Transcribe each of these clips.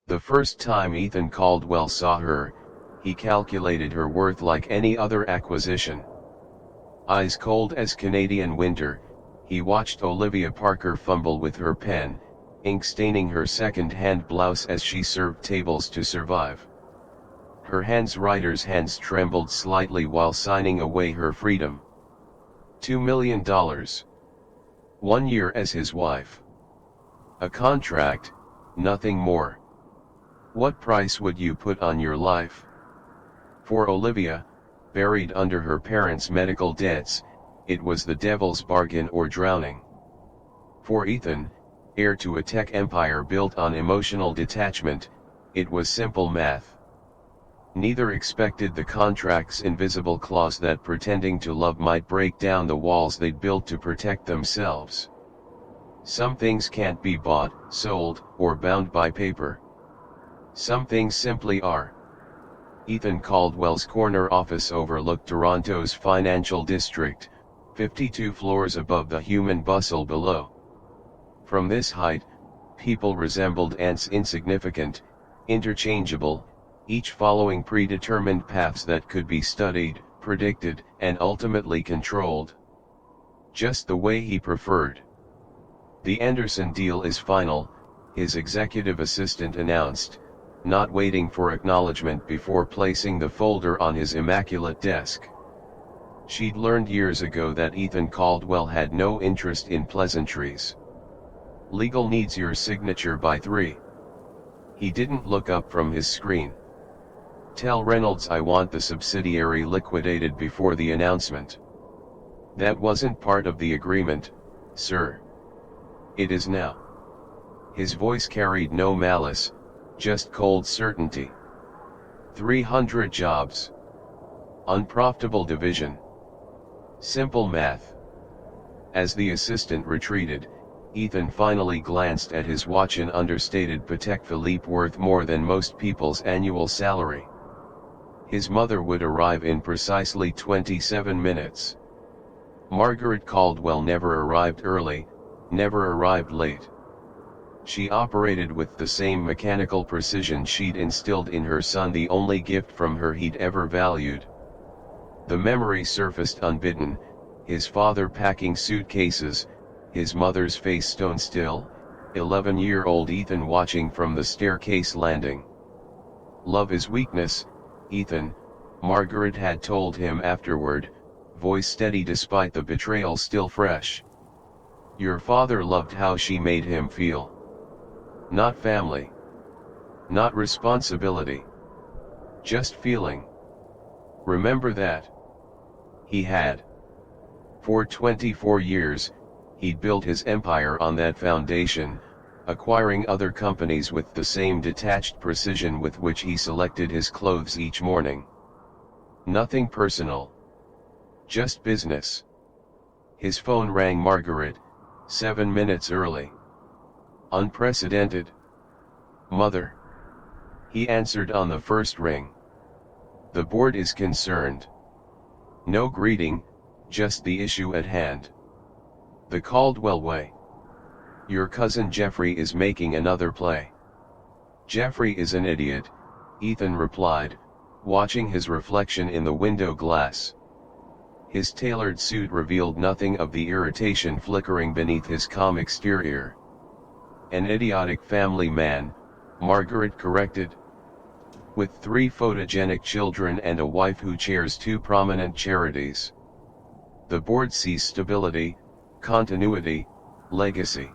The first time Ethan Caldwell saw her, he calculated her worth like any other acquisition. Eyes cold as Canadian winter, he watched Olivia Parker fumble with her pen, ink staining her second-hand blouse as she served tables to survive. Her writer's hands trembled slightly while signing away her freedom. $2 million. 1 year as his wife. A contract, nothing more. What price would you put on your life? For Olivia, buried under her parents' medical debts, it was the devil's bargain or drowning. For Ethan, heir to a tech empire built on emotional detachment, it was simple math. Neither expected the contract's invisible clause that pretending to love might break down the walls they'd built to protect themselves. Some things can't be bought, sold, or bound by paper. Some things simply are. Ethan Caldwell's corner office overlooked Toronto's financial district, 52 floors above the human bustle below. From this height, people resembled ants, insignificant, interchangeable, each following predetermined paths that could be studied, predicted, and ultimately controlled. Just the way he preferred. "The Anderson deal is final," his executive assistant announced, not waiting for acknowledgement before placing the folder on his immaculate desk. She'd learned years ago that Ethan Caldwell had no interest in pleasantries. "Legal needs your signature by 3. He didn't look up from his screen. "Tell Reynolds I want the subsidiary liquidated before the announcement." "That wasn't part of the agreement, sir." "It is now." His voice carried no malice, just cold certainty. 300 jobs. Unprofitable division. Simple math. As the assistant retreated, Ethan finally glanced at his watch. An understated Patek Philippe worth more than most people's annual salary. His mother would arrive in precisely 27 minutes. Margaret Caldwell never arrived early, never arrived late. She operated with the same mechanical precision she'd instilled in her son, the only gift from her he'd ever valued. The memory surfaced unbidden, his father packing suitcases, his mother's face stone still, 11-year-old Ethan watching from the staircase landing. "Love is weakness, Ethan," Margaret had told him afterward, voice steady despite the betrayal still fresh. "Your father loved how she made him feel. Not family. Not responsibility. Just feeling. Remember that." He had. For 24 years, he'd built his empire on that foundation, acquiring other companies with the same detached precision with which he selected his clothes each morning. Nothing personal. Just business. His phone rang. Margaret, 7 minutes early. "Unprecedented." "Mother." He answered on the first ring. "The board is concerned." No greeting, just the issue at hand. "The Caldwell way. Your cousin Jeffrey is making another play." "Jeffrey is an idiot," Ethan replied, watching his reflection in the window glass. His tailored suit revealed nothing of the irritation flickering beneath his calm exterior. "An idiotic family man," Margaret corrected. "With 3 photogenic children and a wife who chairs 2 prominent charities. The board sees stability, continuity, legacy."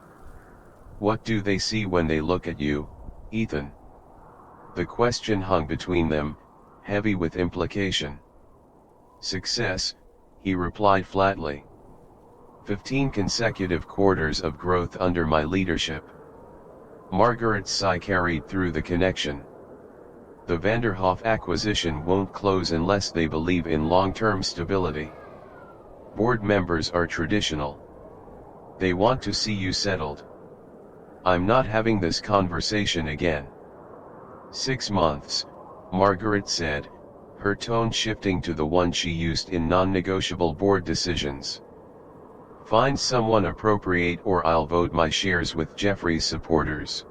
"What do they see when they look at you, Ethan?" The question hung between them, heavy with implication. "Success," he replied flatly. 15 consecutive quarters of growth under my leadership." Margaret's sigh carried through the connection. "The Vanderhoff acquisition won't close unless they believe in long-term stability. Board members are traditional. They want to see you settled." "I'm not having this conversation again." 6 months, Margaret said, her tone shifting to the one she used in non-negotiable board decisions. "Find someone appropriate or I'll vote my shares with Jeffrey's supporters."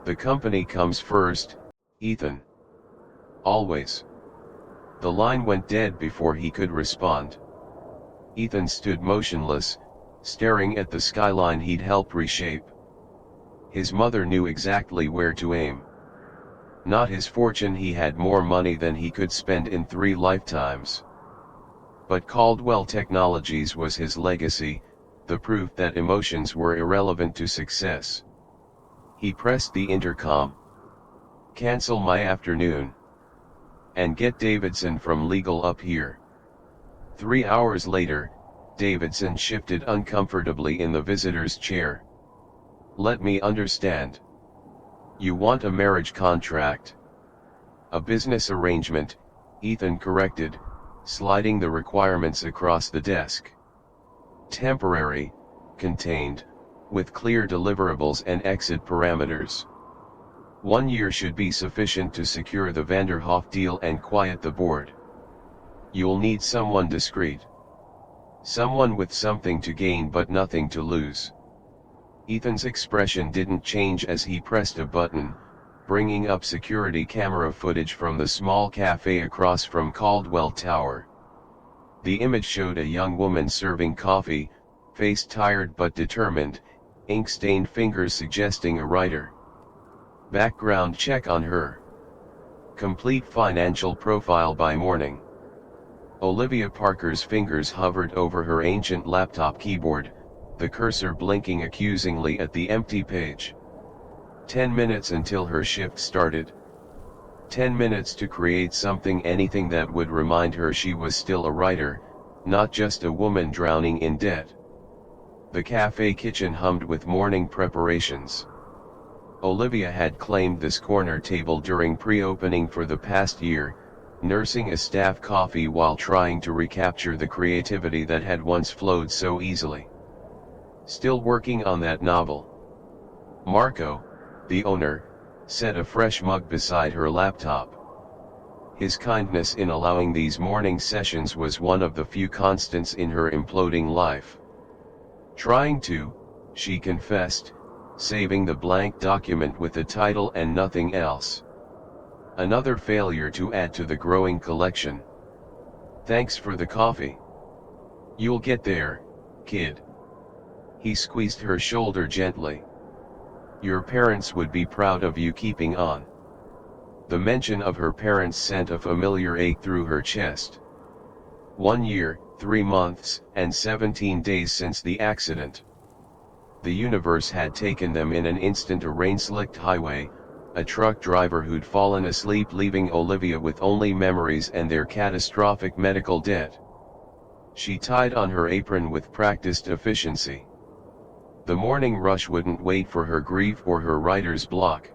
The company comes first, Ethan. Always. The line went dead before he could respond. Ethan stood motionless, staring at the skyline he'd helped reshape. His mother knew exactly where to aim. Not his fortune, he had more money than he could spend in 3 lifetimes. But Caldwell Technologies was his legacy, the proof that emotions were irrelevant to success. He pressed the intercom. "Cancel my afternoon. And get Davidson from legal up here." 3 hours later, Davidson shifted uncomfortably in the visitor's chair. "Let me understand. You want a marriage contract?" "A business arrangement," Ethan corrected, sliding the requirements across the desk. "Temporary, contained, with clear deliverables and exit parameters. 1 year should be sufficient to secure the Vanderhoff deal and quiet the board. You'll need someone discreet. Someone with something to gain but nothing to lose." Ethan's expression didn't change as he pressed a button, bringing up security camera footage from the small cafe across from Caldwell Tower. The image showed a young woman serving coffee, face tired but determined, ink-stained fingers suggesting a writer. Background check on her. Complete financial profile by morning. Olivia Parker's fingers hovered over her ancient laptop keyboard, the cursor blinking accusingly at the empty page. 10 minutes until her shift started. 10 minutes to create anything that would remind her she was still a writer, not just a woman drowning in debt. The cafe kitchen hummed with morning preparations. Olivia had claimed this corner table during pre-opening for the past year, nursing a staff coffee while trying to recapture the creativity that had once flowed so easily. Still working on that novel. Marco, the owner, set a fresh mug beside her laptop. His kindness in allowing these morning sessions was one of the few constants in her imploding life. "Trying to," she confessed, saving the blank document with the title and nothing else. Another failure to add to the growing collection. "Thanks for the coffee. You'll get there, kid." He squeezed her shoulder gently. "Your parents would be proud of you keeping on." The mention of her parents sent a familiar ache through her chest. 1 year, 3 months, and 17 days since the accident. The universe had taken them in an instant. A rain-slicked highway, a truck driver who'd fallen asleep leaving Olivia with only memories and their catastrophic medical debt. She tied on her apron with practiced efficiency. The morning rush wouldn't wait for her grief or her writer's block.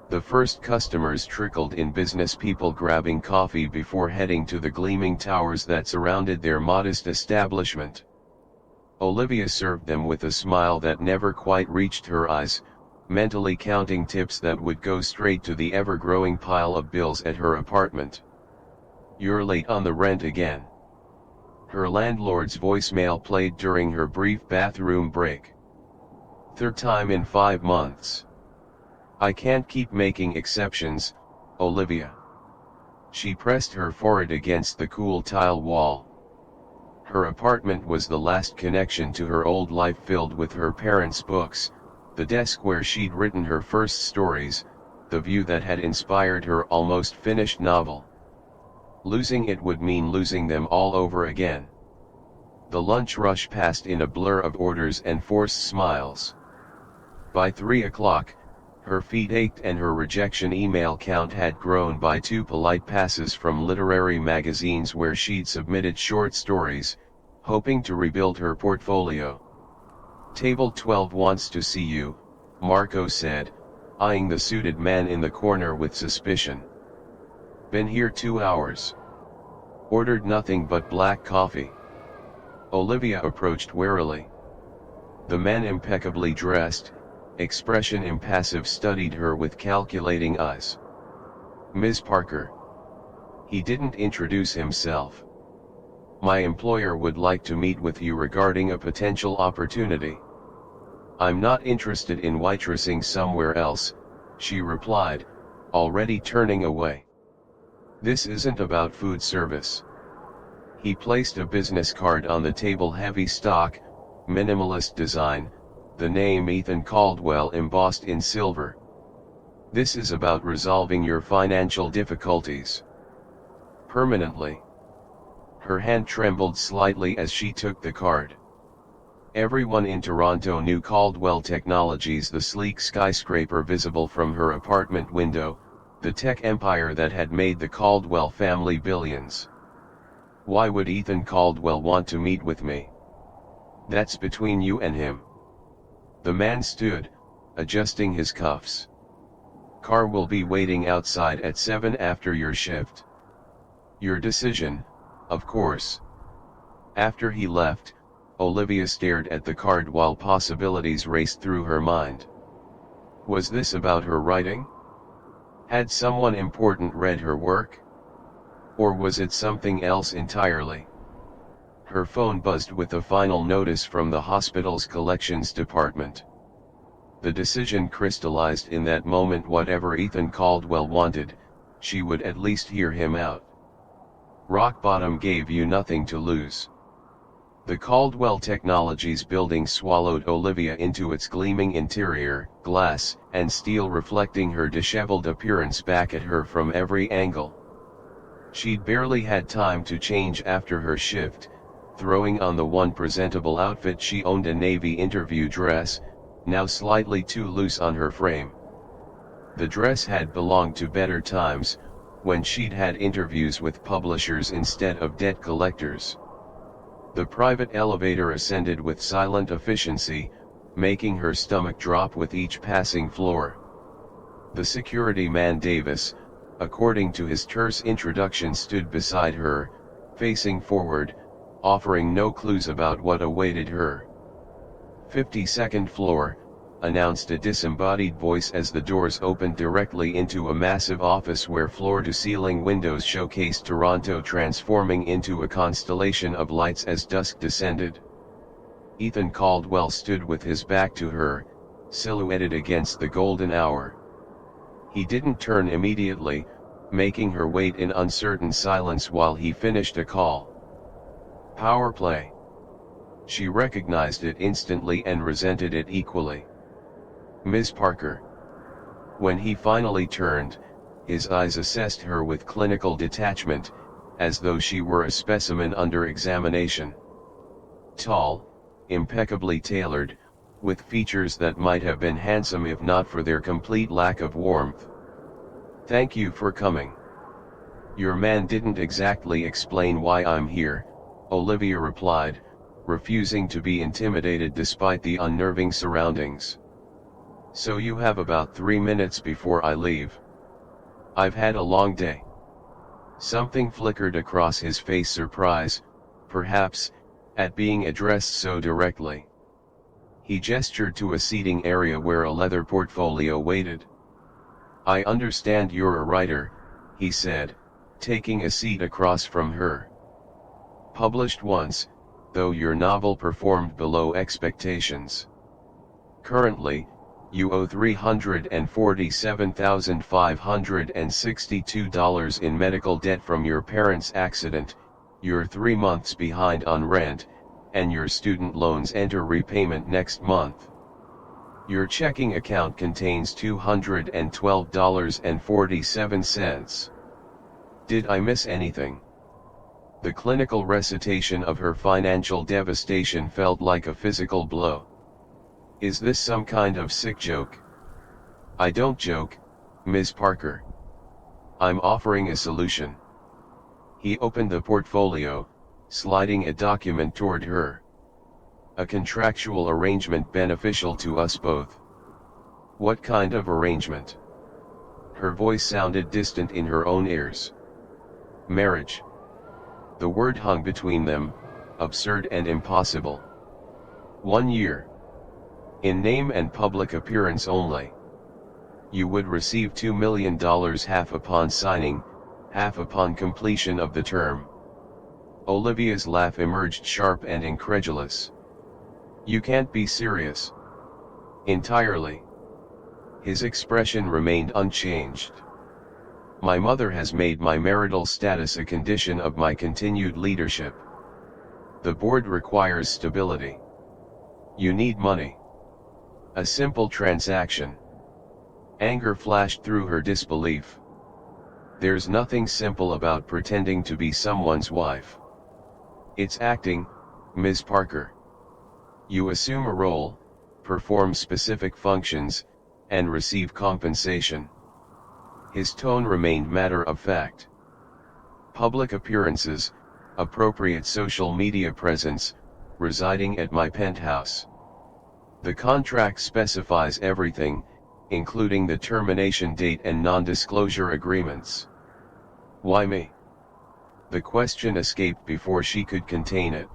The first customers trickled in, business people grabbing coffee before heading to the gleaming towers that surrounded their modest establishment. Olivia served them with a smile that never quite reached her eyes, mentally counting tips that would go straight to the ever-growing pile of bills at her apartment. "You're late on the rent again." Her landlord's voicemail played during her brief bathroom break. "Third time in 5 months. I can't keep making exceptions, Olivia." She pressed her forehead against the cool tile wall. Her apartment was the last connection to her old life, filled with her parents' books, the desk where she'd written her first stories, the view that had inspired her almost finished novel. Losing it would mean losing them all over again. The lunch rush passed in a blur of orders and forced smiles. By 3 o'clock, her feet ached and her rejection email count had grown by 2 polite passes from literary magazines where she'd submitted short stories, hoping to rebuild her portfolio. "Table 12 wants to see you," Marco said, eyeing the suited man in the corner with suspicion. "Been here 2 hours. Ordered nothing but black coffee." Olivia approached warily. The man, impeccably dressed, expression impassive, studied her with calculating eyes. "Ms. Parker." He didn't introduce himself. "My employer would like to meet with you regarding a potential opportunity." "I'm not interested in waitressing somewhere else," she replied, already turning away. This isn't about food service. He placed a business card on the table, heavy stock, minimalist design, the name Ethan Caldwell embossed in silver. This is about resolving your financial difficulties. Permanently. Her hand trembled slightly as she took the card. Everyone in Toronto knew Caldwell Technologies, the sleek skyscraper visible from her apartment window, the tech empire that had made the Caldwell family billions. Why would Ethan Caldwell want to meet with me? That's between you and him. The man stood, adjusting his cuffs. Car will be waiting outside at 7 after your shift. Your decision, of course. After he left, Olivia stared at the card while possibilities raced through her mind. Was this about her writing? Had someone important read her work? Or was it something else entirely? Her phone buzzed with a final notice from the hospital's collections department. The decision crystallized in that moment. Whatever Ethan Caldwell wanted, she would at least hear him out. Rock bottom gave you nothing to lose. The Caldwell Technologies building swallowed Olivia into its gleaming interior, glass and steel reflecting her disheveled appearance back at her from every angle. She'd barely had time to change after her shift, throwing on the one presentable outfit she owned, a navy interview dress, now slightly too loose on her frame. The dress had belonged to better times, when she'd had interviews with publishers instead of debt collectors. The private elevator ascended with silent efficiency, making her stomach drop with each passing floor. The security man Davis, according to his terse introduction, stood beside her, facing forward, offering no clues about what awaited her. 52nd floor, announced a disembodied voice as the doors opened directly into a massive office where floor-to-ceiling windows showcased Toronto transforming into a constellation of lights as dusk descended. Ethan Caldwell stood with his back to her, silhouetted against the golden hour. He didn't turn immediately, making her wait in uncertain silence while he finished a call. Power play. She recognized it instantly and resented it equally. Ms. Parker. When he finally turned, his eyes assessed her with clinical detachment, as though she were a specimen under examination. Tall, impeccably tailored, with features that might have been handsome if not for their complete lack of warmth. Thank you for coming. Your man didn't exactly explain why I'm here, Olivia replied, refusing to be intimidated despite the unnerving surroundings. So you have about 3 minutes before I leave. I've had a long day. Something flickered across his face, surprise, perhaps, at being addressed so directly. He gestured to a seating area where a leather portfolio waited. I understand you're a writer, he said, taking a seat across from her. Published once, though your novel performed below expectations. Currently, you owe $347,562 in medical debt from your parents' accident, you're 3 months behind on rent, and your student loans enter repayment next month. Your checking account contains $212.47. Did I miss anything? The clinical recitation of her financial devastation felt like a physical blow. Is this some kind of sick joke? I don't joke, Ms. Parker. I'm offering a solution. He opened the portfolio, sliding a document toward her. A contractual arrangement beneficial to us both. What kind of arrangement? Her voice sounded distant in her own ears. Marriage. The word hung between them, absurd and impossible. 1 year. In name and public appearance only. You would receive $2 million, half upon signing, half upon completion of the term. Olivia's laugh emerged sharp and incredulous. You can't be serious. Entirely. His expression remained unchanged. My mother has made my marital status a condition of my continued leadership. The board requires stability. You need money. A simple transaction. Anger flashed through her disbelief. There's nothing simple about pretending to be someone's wife. It's acting, Ms. Parker. You assume a role, perform specific functions, and receive compensation. His tone remained matter of fact. Public appearances, appropriate social media presence, residing at my penthouse. The contract specifies everything, including the termination date and non-disclosure agreements. Why me? The question escaped before she could contain it.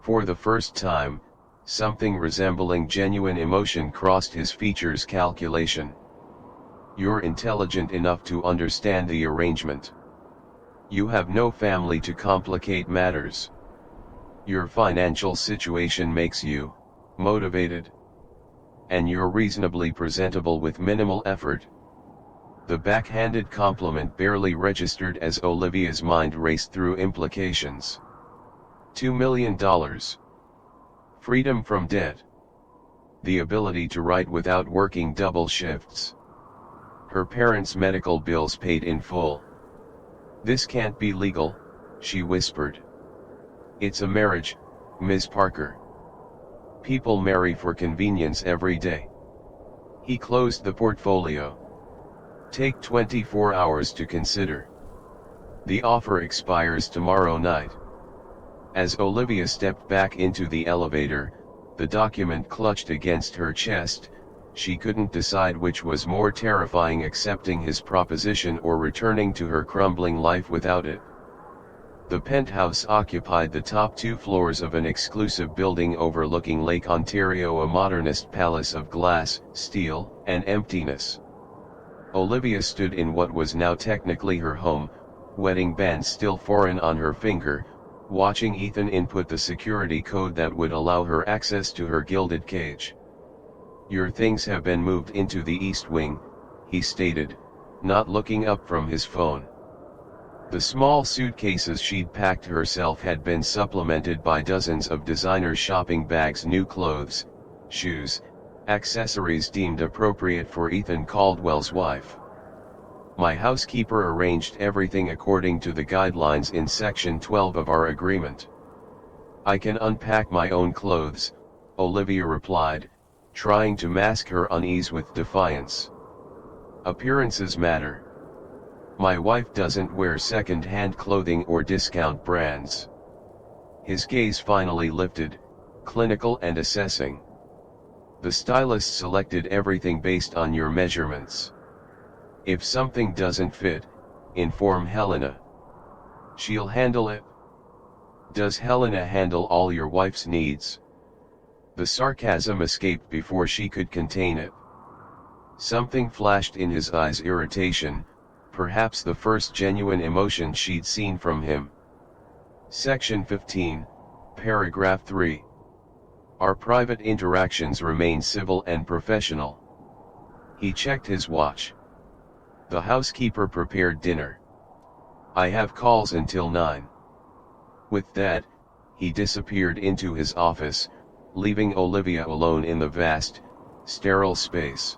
For the first time, something resembling genuine emotion crossed his features calculation. You're intelligent enough to understand the arrangement. You have no family to complicate matters. Your financial situation makes you motivated. And you're reasonably presentable with minimal effort. The backhanded compliment barely registered as Olivia's mind raced through implications. $2 million. Freedom from debt. The ability to write without working double shifts. Her parents' medical bills paid in full. This can't be legal, she whispered. It's a marriage, Ms. Parker. People marry for convenience every day. He closed the portfolio. Take 24 hours to consider. The offer expires tomorrow night. As Olivia stepped back into the elevator, the document clutched against her chest. She couldn't decide which was more terrifying, accepting his proposition or returning to her crumbling life without it. The penthouse occupied the top 2 floors of an exclusive building overlooking Lake Ontario, a modernist palace of glass, steel, and emptiness. Olivia stood in what was now technically her home, wedding band still foreign on her finger, watching Ethan input the security code that would allow her access to her gilded cage. Your things have been moved into the East Wing, he stated, not looking up from his phone. The small suitcases she'd packed herself had been supplemented by dozens of designer shopping bags, new clothes, shoes, accessories deemed appropriate for Ethan Caldwell's wife. My housekeeper arranged everything according to the guidelines in Section 12 of our agreement. I can unpack my own clothes, Olivia replied, trying to mask her unease with defiance. Appearances matter. My wife doesn't wear second-hand clothing or discount brands. His gaze finally lifted, clinical and assessing. The stylist selected everything based on your measurements. If something doesn't fit, inform Helena. She'll handle it. Does Helena handle all your wife's needs? The sarcasm escaped before she could contain it. Something flashed in his eyes, irritation, perhaps the first genuine emotion she'd seen from him. Section 15, Paragraph 3. Our private interactions remain civil and professional. He checked his watch. The housekeeper prepared dinner. I have calls until 9. With that, he disappeared into his office, leaving Olivia alone in the vast, sterile space.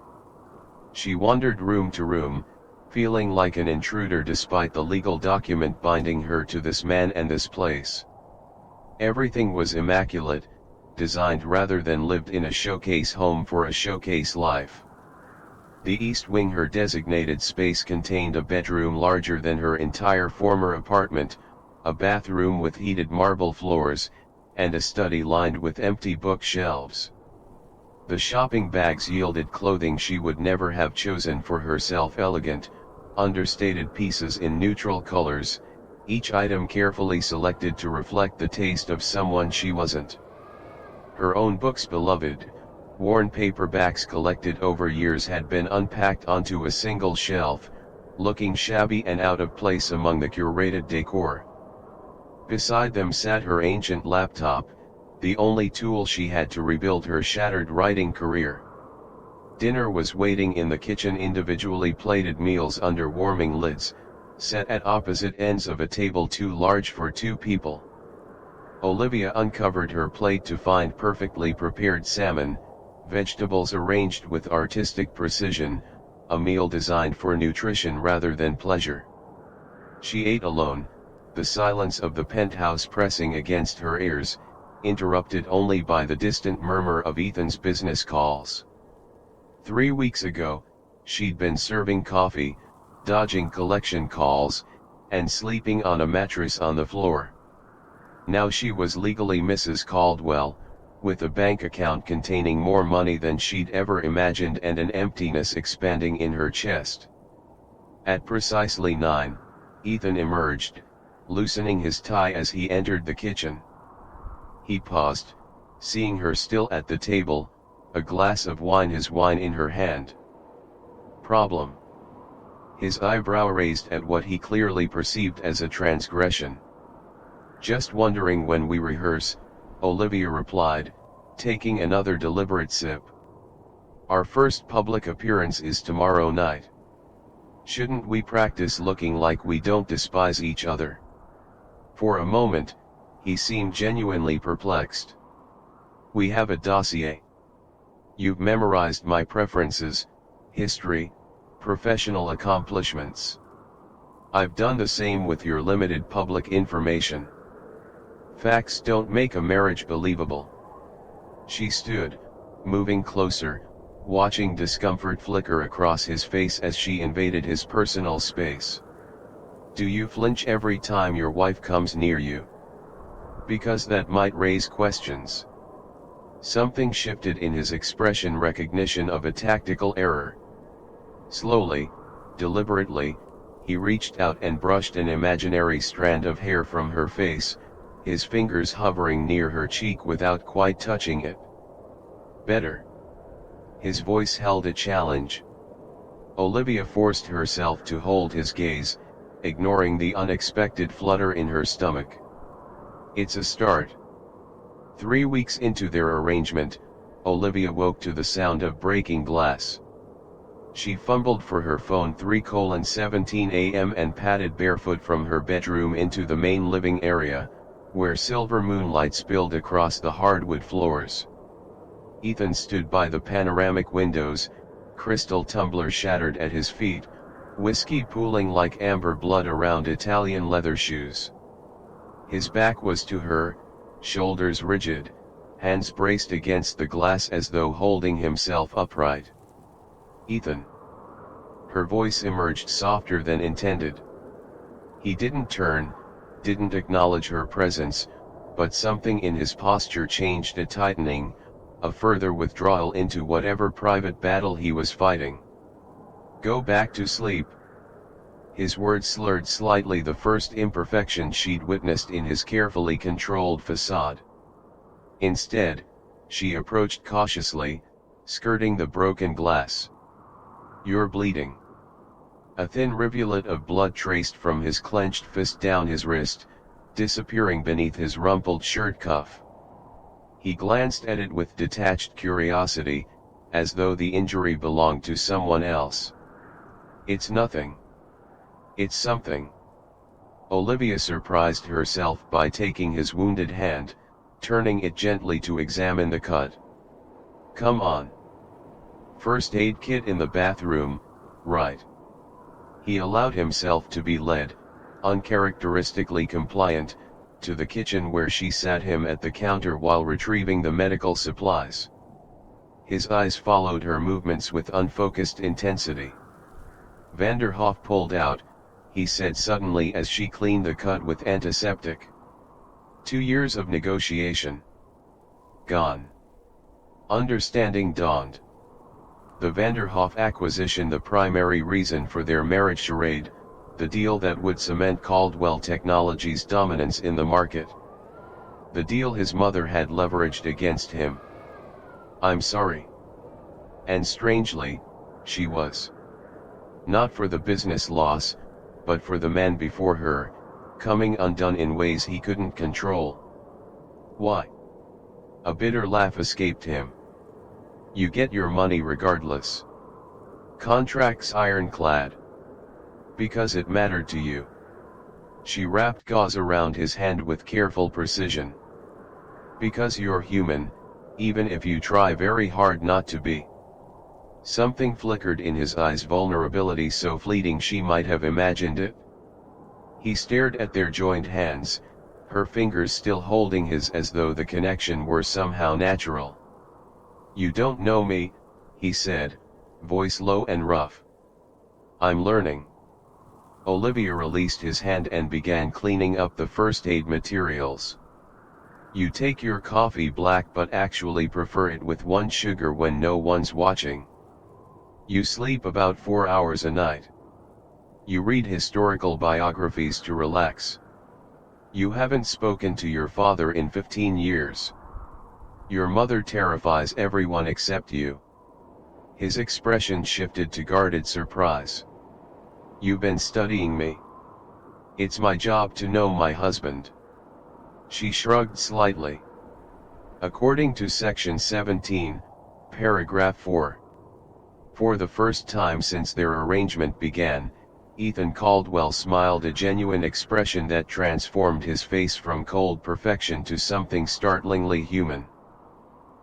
She wandered room to room, feeling like an intruder despite the legal document binding her to this man and this place. Everything was immaculate, designed rather than lived in a showcase home for a showcase life. The East Wing, her designated space, contained a bedroom larger than her entire former apartment, a bathroom with heated marble floors, and a study lined with empty bookshelves. The shopping bags yielded clothing she would never have chosen for herself, elegant, understated pieces in neutral colors, each item carefully selected to reflect the taste of someone she wasn't. Her own books, beloved, worn paperbacks collected over years, had been unpacked onto a single shelf, looking shabby and out of place among the curated decor. Beside them sat her ancient laptop, the only tool she had to rebuild her shattered writing career. Dinner was waiting in the kitchen, individually plated meals under warming lids, set at opposite ends of a table too large for two people. Olivia uncovered her plate to find perfectly prepared salmon, vegetables arranged with artistic precision, a meal designed for nutrition rather than pleasure. She ate alone, the silence of the penthouse pressing against her ears, interrupted only by the distant murmur of Ethan's business calls. 3 weeks ago, she'd been serving coffee, dodging collection calls, and sleeping on a mattress on the floor. Now she was legally Mrs. Caldwell, with a bank account containing more money than she'd ever imagined and an emptiness expanding in her chest. At precisely 9, Ethan emerged, loosening his tie as he entered the kitchen. He paused, seeing her still at the table, a glass of wine, his wine in her hand. Problem? His eyebrow raised at what he clearly perceived as a transgression. Just wondering when we rehearse, Olivia replied, taking another deliberate sip. Our first public appearance is tomorrow night. Shouldn't we practice looking like we don't despise each other? For a moment, he seemed genuinely perplexed. We have a dossier. You've memorized my preferences, history, professional accomplishments. I've done the same with your limited public information. Facts don't make a marriage believable. She stood, moving closer, watching discomfort flicker across his face as she invaded his personal space. Do you flinch every time your wife comes near you? Because that might raise questions. Something shifted in his expression, recognition of a tactical error. Slowly, deliberately, he reached out and brushed an imaginary strand of hair from her face, his fingers hovering near her cheek without quite touching it. Better. His voice held a challenge. Olivia forced herself to hold his gaze, ignoring the unexpected flutter in her stomach. It's a start. 3 weeks into their arrangement, Olivia woke to the sound of breaking glass. She fumbled for her phone 3:17 a.m. and padded barefoot from her bedroom into the main living area, where silver moonlight spilled across the hardwood floors. Ethan stood by the panoramic windows, crystal tumbler shattered at his feet, whiskey pooling like amber blood around Italian leather shoes. His back was to her, shoulders rigid, hands braced against the glass as though holding himself upright. Ethan. Her voice emerged softer than intended. He didn't turn, didn't acknowledge her presence, but something in his posture changed, a tightening, a further withdrawal into whatever private battle he was fighting. Go back to sleep. His words slurred slightly, the first imperfection she'd witnessed in his carefully controlled facade. Instead, she approached cautiously, skirting the broken glass. You're bleeding. A thin rivulet of blood traced from his clenched fist down his wrist, disappearing beneath his rumpled shirt cuff. He glanced at it with detached curiosity, as though the injury belonged to someone else. It's nothing. It's something. Olivia surprised herself by taking his wounded hand, turning it gently to examine the cut. Come on. First aid kit in the bathroom, right? He allowed himself to be led, uncharacteristically compliant, to the kitchen where she sat him at the counter while retrieving the medical supplies. His eyes followed her movements with unfocused intensity. Vanderhoff pulled out, he said suddenly as she cleaned the cut with antiseptic. 2 years of negotiation. Gone. Understanding dawned. The Vanderhoff acquisition, the primary reason for their marriage charade, the deal that would cement Caldwell Technologies' dominance in the market. The deal his mother had leveraged against him. I'm sorry. And strangely, she was. Not for the business loss, but for the man before her, coming undone in ways he couldn't control. Why? A bitter laugh escaped him. You get your money regardless. Contracts ironclad. Because it mattered to you. She wrapped gauze around his hand with careful precision. Because you're human, even if you try very hard not to be. Something flickered in his eyes, vulnerability so fleeting she might have imagined it. He stared at their joined hands, her fingers still holding his as though the connection were somehow natural. You don't know me, he said, voice low and rough. I'm learning. Olivia released his hand and began cleaning up the first aid materials. You take your coffee black but actually prefer it with 1 sugar when no one's watching. You sleep about 4 hours a night. You read historical biographies to relax. You haven't spoken to your father in 15 years. Your mother terrifies everyone except you. His expression shifted to guarded surprise. You've been studying me. It's my job to know my husband. She shrugged slightly. According to section 17, paragraph 4. For the first time since their arrangement began, Ethan Caldwell smiled, a genuine expression that transformed his face from cold perfection to something startlingly human.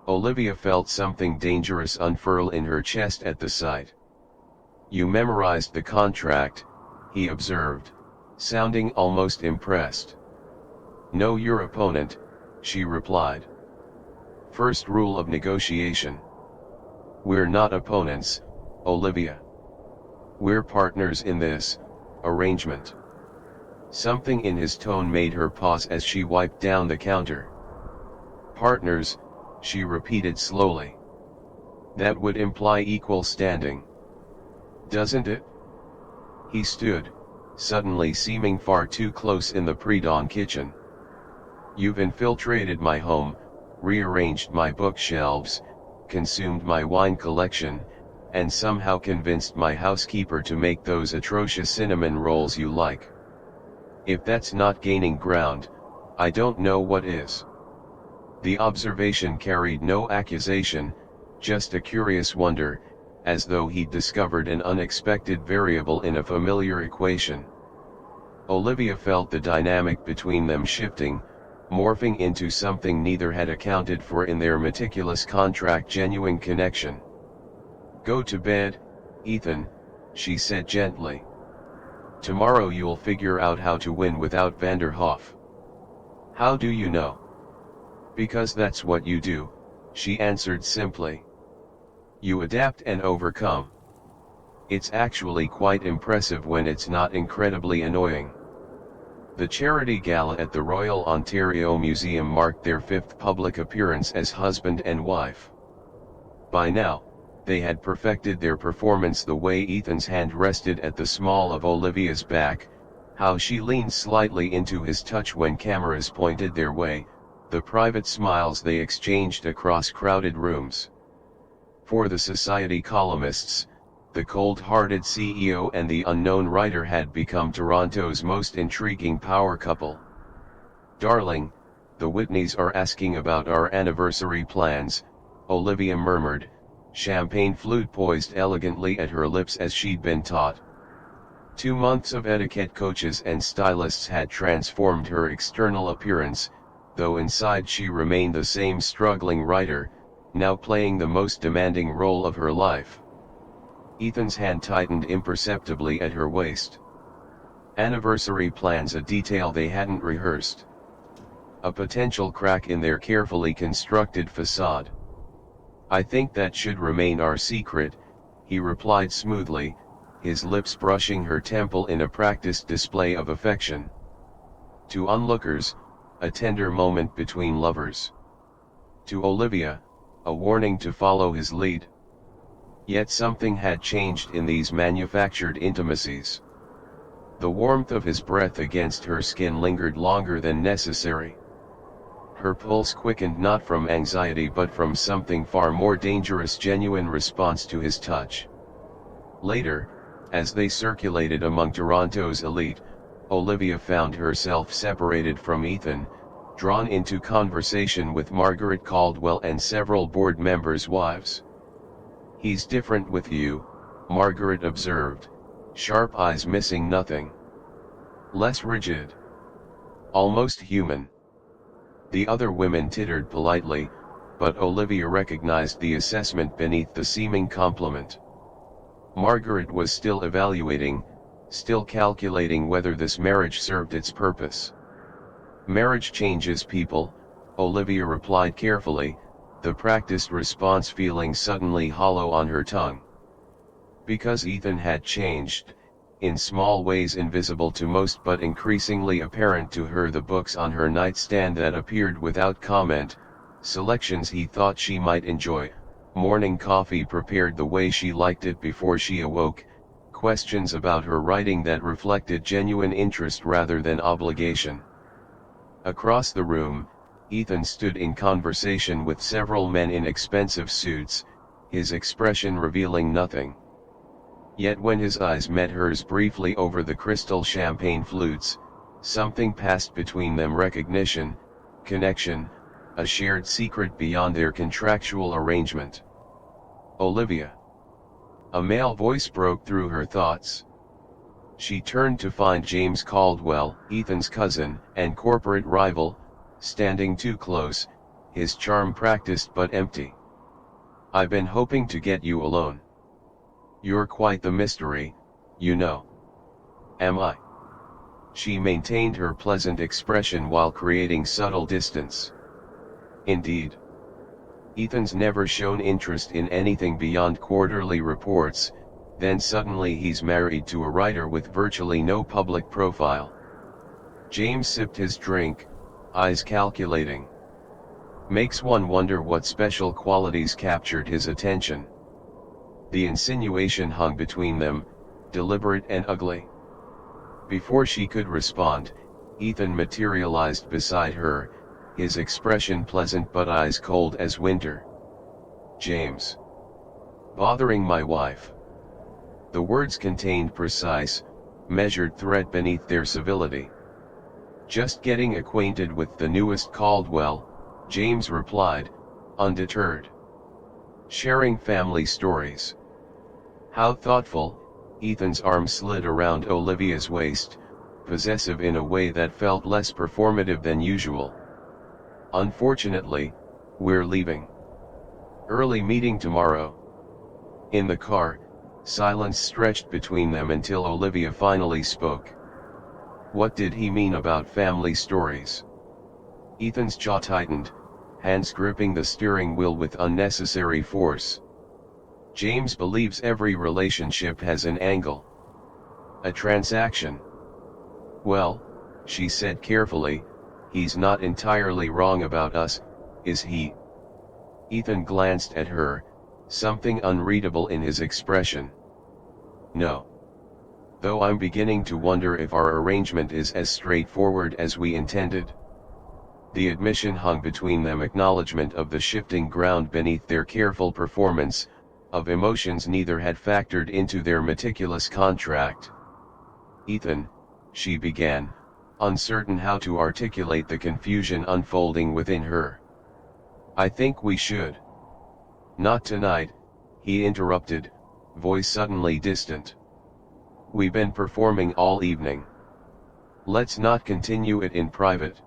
Olivia felt something dangerous unfurl in her chest at the sight. You memorized the contract, he observed, sounding almost impressed. Know your opponent, she replied. First rule of negotiation. We're not opponents, Olivia. We're partners in this arrangement. Something in his tone made her pause as she wiped down the counter. Partners, she repeated slowly. That would imply equal standing. Doesn't it? He stood, suddenly seeming far too close in the pre-dawn kitchen. You've infiltrated my home, rearranged my bookshelves, consumed my wine collection, and somehow convinced my housekeeper to make those atrocious cinnamon rolls you like. If that's not gaining ground, I don't know what is. The observation carried no accusation, just a curious wonder, as though he'd discovered an unexpected variable in a familiar equation. Olivia felt the dynamic between them shifting, morphing into something neither had accounted for in their meticulous contract. Genuine connection. Go to bed, Ethan, she said gently. Tomorrow you'll figure out how to win without Vanderhoff. How do you know? Because that's what you do, she answered simply. You adapt and overcome. It's actually quite impressive when it's not incredibly annoying. The charity gala at the Royal Ontario Museum marked their 5th public appearance as husband and wife. By now, they had perfected their performance, the way Ethan's hand rested at the small of Olivia's back, how she leaned slightly into his touch when cameras pointed their way, the private smiles they exchanged across crowded rooms. For the society columnists, the cold-hearted CEO and the unknown writer had become Toronto's most intriguing power couple. Darling, the Whitneys are asking about our anniversary plans, Olivia murmured, champagne flute poised elegantly at her lips as she'd been taught. 2 months of etiquette coaches and stylists had transformed her external appearance, though inside she remained the same struggling writer, now playing the most demanding role of her life. Ethan's hand tightened imperceptibly at her waist. Anniversary plans, a detail they hadn't rehearsed. A potential crack in their carefully constructed facade. I think that should remain our secret, he replied smoothly, his lips brushing her temple in a practiced display of affection. To onlookers, a tender moment between lovers. To Olivia, a warning to follow his lead. Yet something had changed in these manufactured intimacies. The warmth of his breath against her skin lingered longer than necessary. Her pulse quickened not from anxiety but from something far more dangerous, genuine response to his touch. Later, as they circulated among Toronto's elite, Olivia found herself separated from Ethan, drawn into conversation with Margaret Caldwell and several board members' wives. He's different with you, Margaret observed, sharp eyes missing nothing. Less rigid. Almost human. The other women tittered politely, but Olivia recognized the assessment beneath the seeming compliment. Margaret was still evaluating, still calculating whether this marriage served its purpose. Marriage changes people, Olivia replied carefully, the practiced response feeling suddenly hollow on her tongue. Because Ethan had changed, in small ways invisible to most but increasingly apparent to her, the books on her nightstand that appeared without comment, selections he thought she might enjoy, morning coffee prepared the way she liked it before she awoke, questions about her writing that reflected genuine interest rather than obligation. Across the room, Ethan stood in conversation with several men in expensive suits, his expression revealing nothing. Yet when his eyes met hers briefly over the crystal champagne flutes, something passed between them: recognition, connection, a shared secret beyond their contractual arrangement. Olivia. A male voice broke through her thoughts. She turned to find James Caldwell, Ethan's cousin and corporate rival, standing too close, his charm practiced but empty. "I've been hoping to get you alone. You're quite the mystery, you know." "Am I?" She maintained her pleasant expression while creating subtle distance. "Indeed. Ethan's never shown interest in anything beyond quarterly reports, then suddenly he's married to a writer with virtually no public profile." James sipped his drink, eyes calculating. Makes one wonder what special qualities captured his attention. The insinuation hung between them, deliberate and ugly. Before she could respond, Ethan materialized beside her, his expression pleasant but eyes cold as winter. "James. Bothering my wife." The words contained precise, measured threat beneath their civility. "Just getting acquainted with the newest Caldwell," James replied, undeterred. "Sharing family stories." "How thoughtful." Ethan's arm slid around Olivia's waist, possessive in a way that felt less performative than usual. "Unfortunately, we're leaving. Early meeting tomorrow." In the car, silence stretched between them until Olivia finally spoke. What did he mean about family stories? Ethan's jaw tightened, hands gripping the steering wheel with unnecessary force. "James believes every relationship has an angle. A transaction." "Well," she said carefully, "he's not entirely wrong about us, is he?" Ethan glanced at her, something unreadable in his expression. "No. Though I'm beginning to wonder if our arrangement is as straightforward as we intended." The admission hung between them, acknowledgement of the shifting ground beneath their careful performance, of emotions neither had factored into their meticulous contract. "Ethan," she began, uncertain how to articulate the confusion unfolding within her. "I think we should." "Not tonight," he interrupted, voice suddenly distant. "We've been performing all evening. Let's not continue it in private."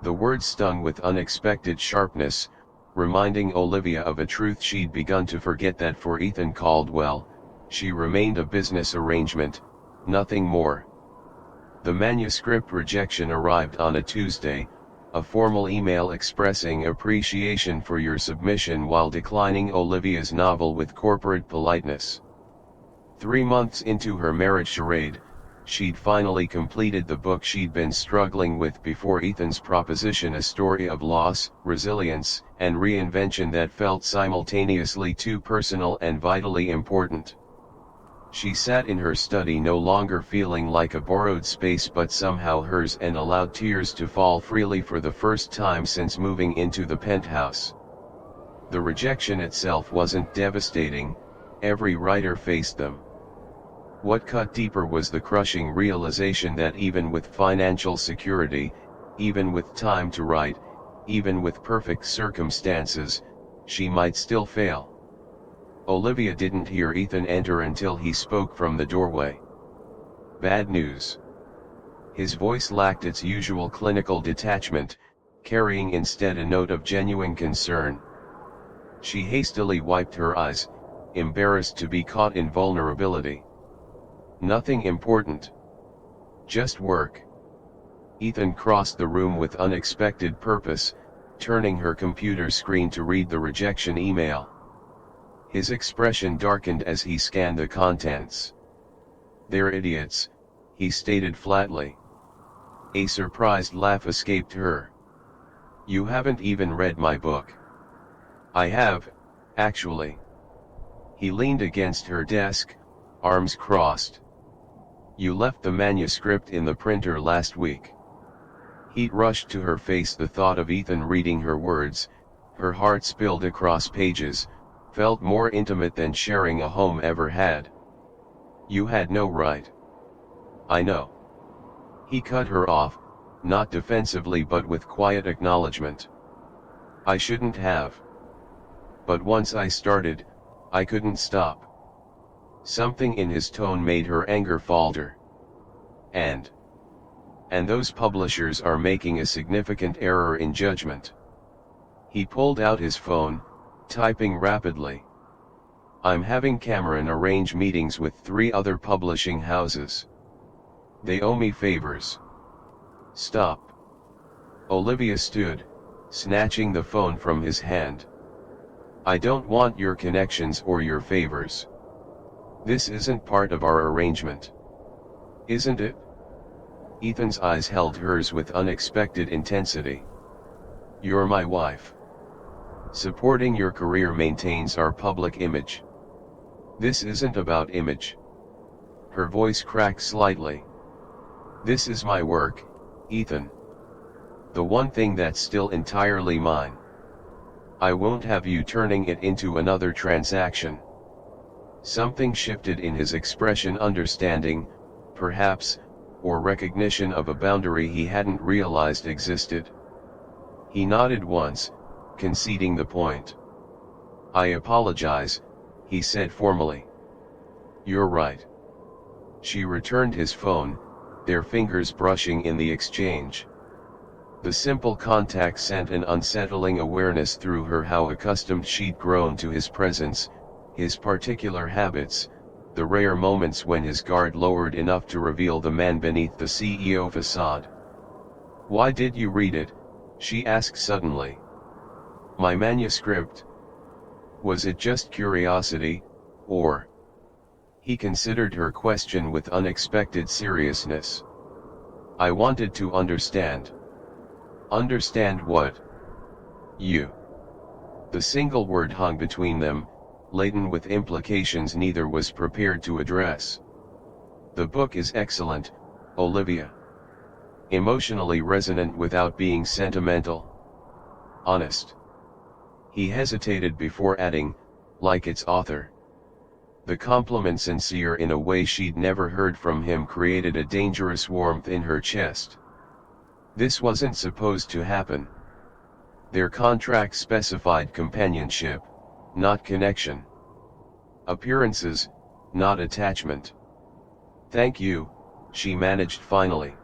The words stung with unexpected sharpness, reminding Olivia of a truth she'd begun to forget, that for Ethan Caldwell, she remained a business arrangement, nothing more. The manuscript rejection arrived on a Tuesday, a formal email expressing appreciation for your submission while declining Olivia's novel with corporate politeness. 3 months into her marriage charade, she'd finally completed the book she'd been struggling with before Ethan's proposition, a story of loss, resilience, and reinvention that felt simultaneously too personal and vitally important. She sat in her study, no longer feeling like a borrowed space but somehow hers, and allowed tears to fall freely for the first time since moving into the penthouse. The rejection itself wasn't devastating, every writer faced them. What cut deeper was the crushing realization that even with financial security, even with time to write, even with perfect circumstances, she might still fail. Olivia didn't hear Ethan enter until he spoke from the doorway. Bad news. His voice lacked its usual clinical detachment, carrying instead a note of genuine concern. She hastily wiped her eyes, embarrassed to be caught in vulnerability. Nothing important. Just work. Ethan crossed the room with unexpected purpose, turning her computer screen to read the rejection email. His expression darkened as he scanned the contents. "They're idiots," he stated flatly. A surprised laugh escaped her. "You haven't even read my book." "I have, actually." He leaned against her desk, arms crossed. "You left the manuscript in the printer last week." Heat rushed to her face. The thought of Ethan reading her words, her heart spilled across pages, felt more intimate than sharing a home ever had. "You had no right." "I know." He cut her off, not defensively but with quiet acknowledgement. "I shouldn't have. But once I started, I couldn't stop." Something in his tone made her anger falter. And those publishers are making a significant error in judgment." He pulled out his phone, typing rapidly. "I'm having Cameron arrange meetings with 3 other publishing houses. They owe me favors." "Stop." Olivia stood, snatching the phone from his hand. "I don't want your connections or your favors. This isn't part of our arrangement." "Isn't it?" Ethan's eyes held hers with unexpected intensity. "You're my wife. Supporting your career maintains our public image. This isn't about image." Her voice cracked slightly. "This is my work, Ethan. The one thing that's still entirely mine. I won't have you turning it into another transaction." Something shifted in his expression, understanding, perhaps, or recognition of a boundary he hadn't realized existed. He nodded once, conceding the point. "I apologize," he said formally. "You're right." She returned his phone, their fingers brushing in the exchange. The simple contact sent an unsettling awareness through her how accustomed she'd grown to his presence, his particular habits, the rare moments when his guard lowered enough to reveal the man beneath the CEO facade. "Why did you read it?" she asked suddenly. "My manuscript? Was it just curiosity, or?" He considered her question with unexpected seriousness. "I wanted to understand." "Understand what?" "You." The single word hung between them, laden with implications neither was prepared to address. "The book is excellent, Olivia. Emotionally resonant without being sentimental. Honest." He hesitated before adding, "like its author." The compliment, sincere in a way she'd never heard from him, created a dangerous warmth in her chest. This wasn't supposed to happen. Their contract specified companionship, not connection. Appearances, not attachment. "Thank you," she managed finally.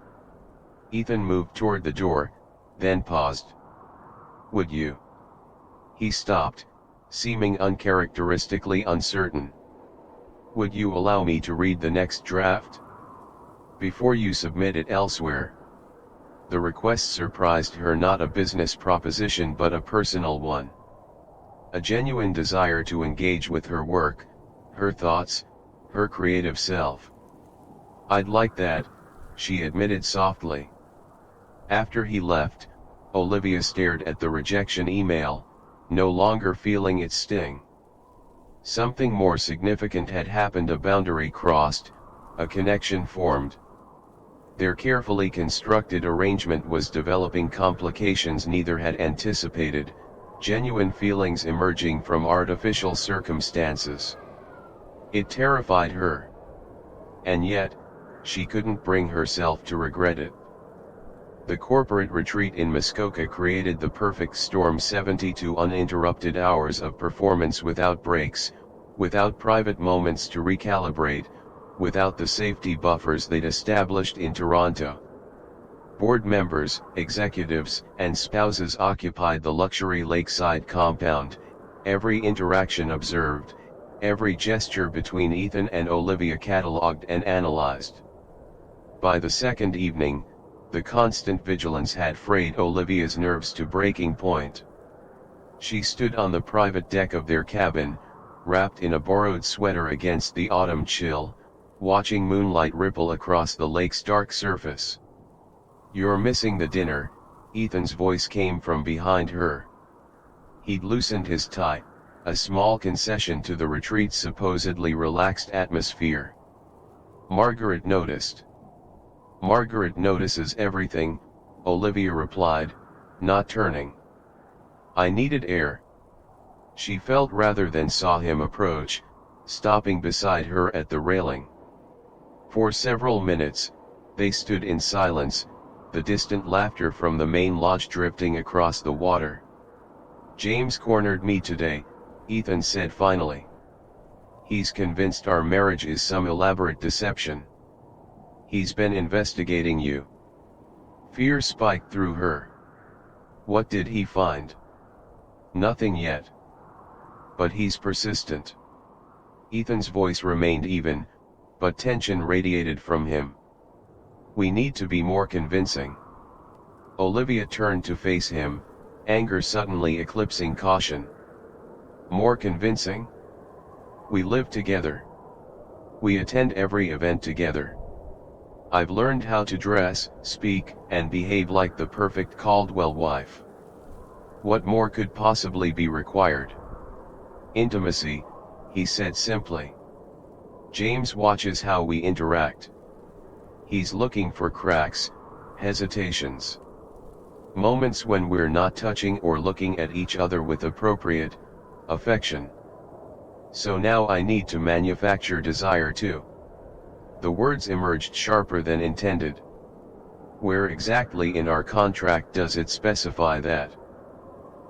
Ethan moved toward the door, then paused. "Would you?" He stopped, seeming uncharacteristically uncertain. "Would you allow me to read the next draft? Before you submit it elsewhere?" The request surprised her, not a business proposition but a personal one. A genuine desire to engage with her work, her thoughts, her creative self. "I'd like that," she admitted softly. After he left, Olivia stared at the rejection email, no longer feeling its sting. Something more significant had happened, a boundary crossed, a connection formed. Their carefully constructed arrangement was developing complications neither had anticipated, genuine feelings emerging from artificial circumstances. It terrified her. And yet, she couldn't bring herself to regret it. The corporate retreat in Muskoka created the perfect storm: 72 uninterrupted hours of performance without breaks, without private moments to recalibrate, without the safety buffers they'd established in Toronto. Board members, executives, and spouses occupied the luxury lakeside compound, every interaction observed, every gesture between Ethan and Olivia catalogued and analyzed. By the second evening, the constant vigilance had frayed Olivia's nerves to breaking point. She stood on the private deck of their cabin, wrapped in a borrowed sweater against the autumn chill, watching moonlight ripple across the lake's dark surface. "You're missing the dinner," Ethan's voice came from behind her. He'd loosened his tie, a small concession to the retreat's supposedly relaxed atmosphere. Margaret noticed. "Margaret notices everything," Olivia replied, not turning. "I needed air." She felt rather than saw him approach, stopping beside her at the railing. For several minutes, they stood in silence, the distant laughter from the main lodge drifting across the water. "James cornered me today," Ethan said finally. "He's convinced our marriage is some elaborate deception. He's been investigating you." Fear spiked through her. What did he find? Nothing yet. But he's persistent. Ethan's voice remained even, but tension radiated from him. "We need to be more convincing." Olivia turned to face him, anger suddenly eclipsing caution. "More convincing? We live together. We attend every event together. I've learned how to dress, speak, and behave like the perfect Caldwell wife. What more could possibly be required?" "Intimacy," he said simply. "James watches how we interact. He's looking for cracks, hesitations. Moments when we're not touching or looking at each other with appropriate affection. So now I need to manufacture desire too." The words emerged sharper than intended. "Where exactly in our contract does it specify that?"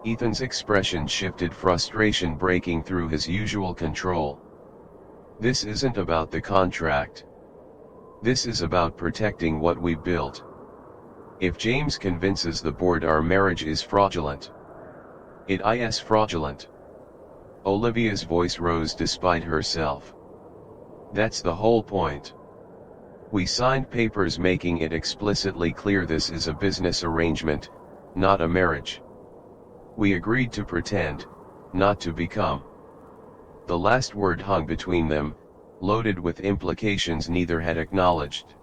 Ethan's expression shifted, frustration breaking through his usual control. "This isn't about the contract. This is about protecting what we built. If James convinces the board our marriage is fraudulent, it is fraudulent." Olivia's voice rose despite herself. "That's the whole point. We signed papers making it explicitly clear this is a business arrangement, not a marriage. We agreed to pretend, not to become." The last word hung between them, loaded with implications neither had acknowledged.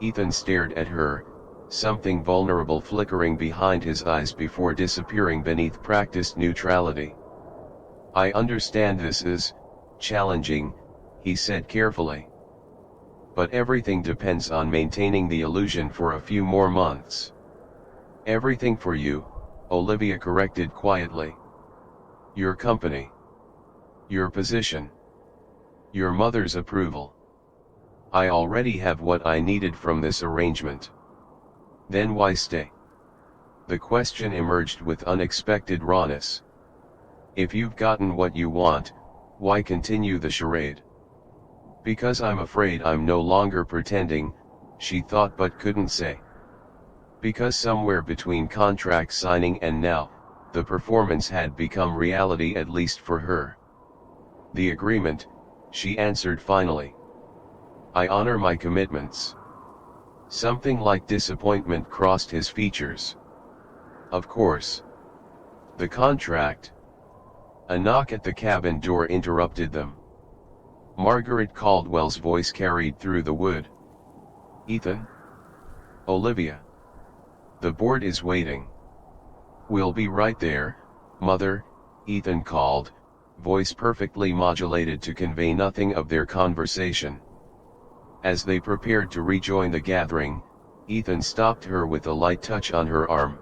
Ethan stared at her, something vulnerable flickering behind his eyes before disappearing beneath practiced neutrality. "I understand this is challenging," he said carefully. "But everything depends on maintaining the illusion for a few more months." "Everything for you," Olivia corrected quietly. "Your company. Your position. Your mother's approval. I already have what I needed from this arrangement." "Then why stay?" The question emerged with unexpected rawness. "If you've gotten what you want, why continue the charade?" "Because I'm afraid I'm no longer pretending," she thought but couldn't say. Because somewhere between contract signing and now, the performance had become reality, at least for her. "The agreement," she answered finally. "I honor my commitments." Something like disappointment crossed his features. "Of course. The contract." A knock at the cabin door interrupted them. Margaret Caldwell's voice carried through the wood. "Ethan?" "Olivia. The board is waiting." "We'll be right there, Mother," Ethan called, voice perfectly modulated to convey nothing of their conversation. As they prepared to rejoin the gathering, Ethan stopped her with a light touch on her arm.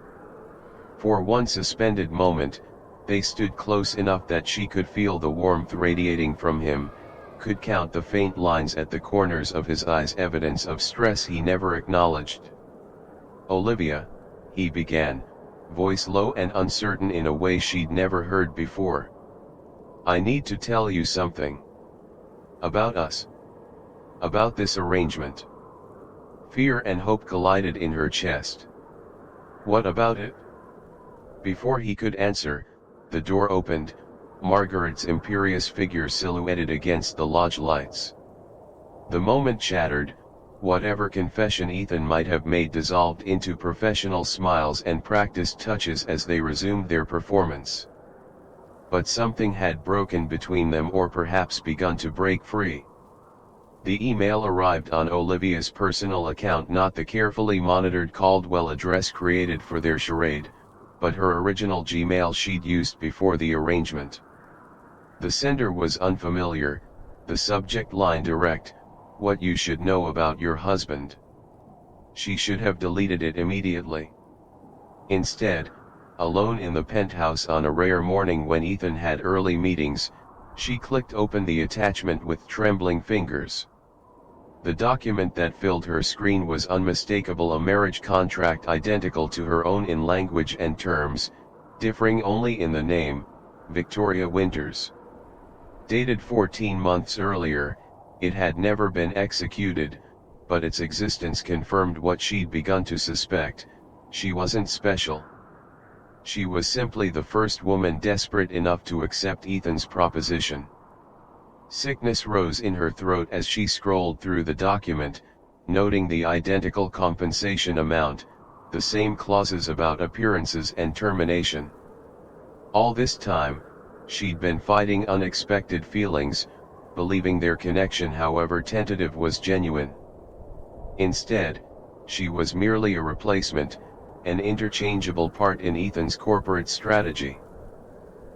For one suspended moment, they stood close enough that she could feel the warmth radiating from him, could count the faint lines at the corners of his eyes, evidence of stress he never acknowledged. "Olivia," he began, voice low and uncertain in a way she'd never heard before. I need to tell you something. About us. About this arrangement. Fear and hope collided in her chest. What about it? Before he could answer, the door opened, Margaret's imperious figure silhouetted against the lodge lights. The moment shattered, whatever confession Ethan might have made dissolved into professional smiles and practiced touches as they resumed their performance. But something had broken between them, or perhaps begun to break free. The email arrived on Olivia's personal account, not the carefully monitored Caldwell address created for their charade, but her original Gmail she'd used before the arrangement. The sender was unfamiliar, the subject line direct, "What you should know about your husband." She should have deleted it immediately. Instead, alone in the penthouse on a rare morning when Ethan had early meetings, she clicked open the attachment with trembling fingers. The document that filled her screen was unmistakable, a marriage contract identical to her own in language and terms, differing only in the name, Victoria Winters. Dated 14 months earlier, it had never been executed, but its existence confirmed what she'd begun to suspect: she wasn't special. She was simply the first woman desperate enough to accept Ethan's proposition. Sickness rose in her throat as she scrolled through the document, noting the identical compensation amount, the same clauses about appearances and termination. All this time, she'd been fighting unexpected feelings, believing their connection, however tentative, was genuine. Instead, she was merely a replacement, an interchangeable part in Ethan's corporate strategy.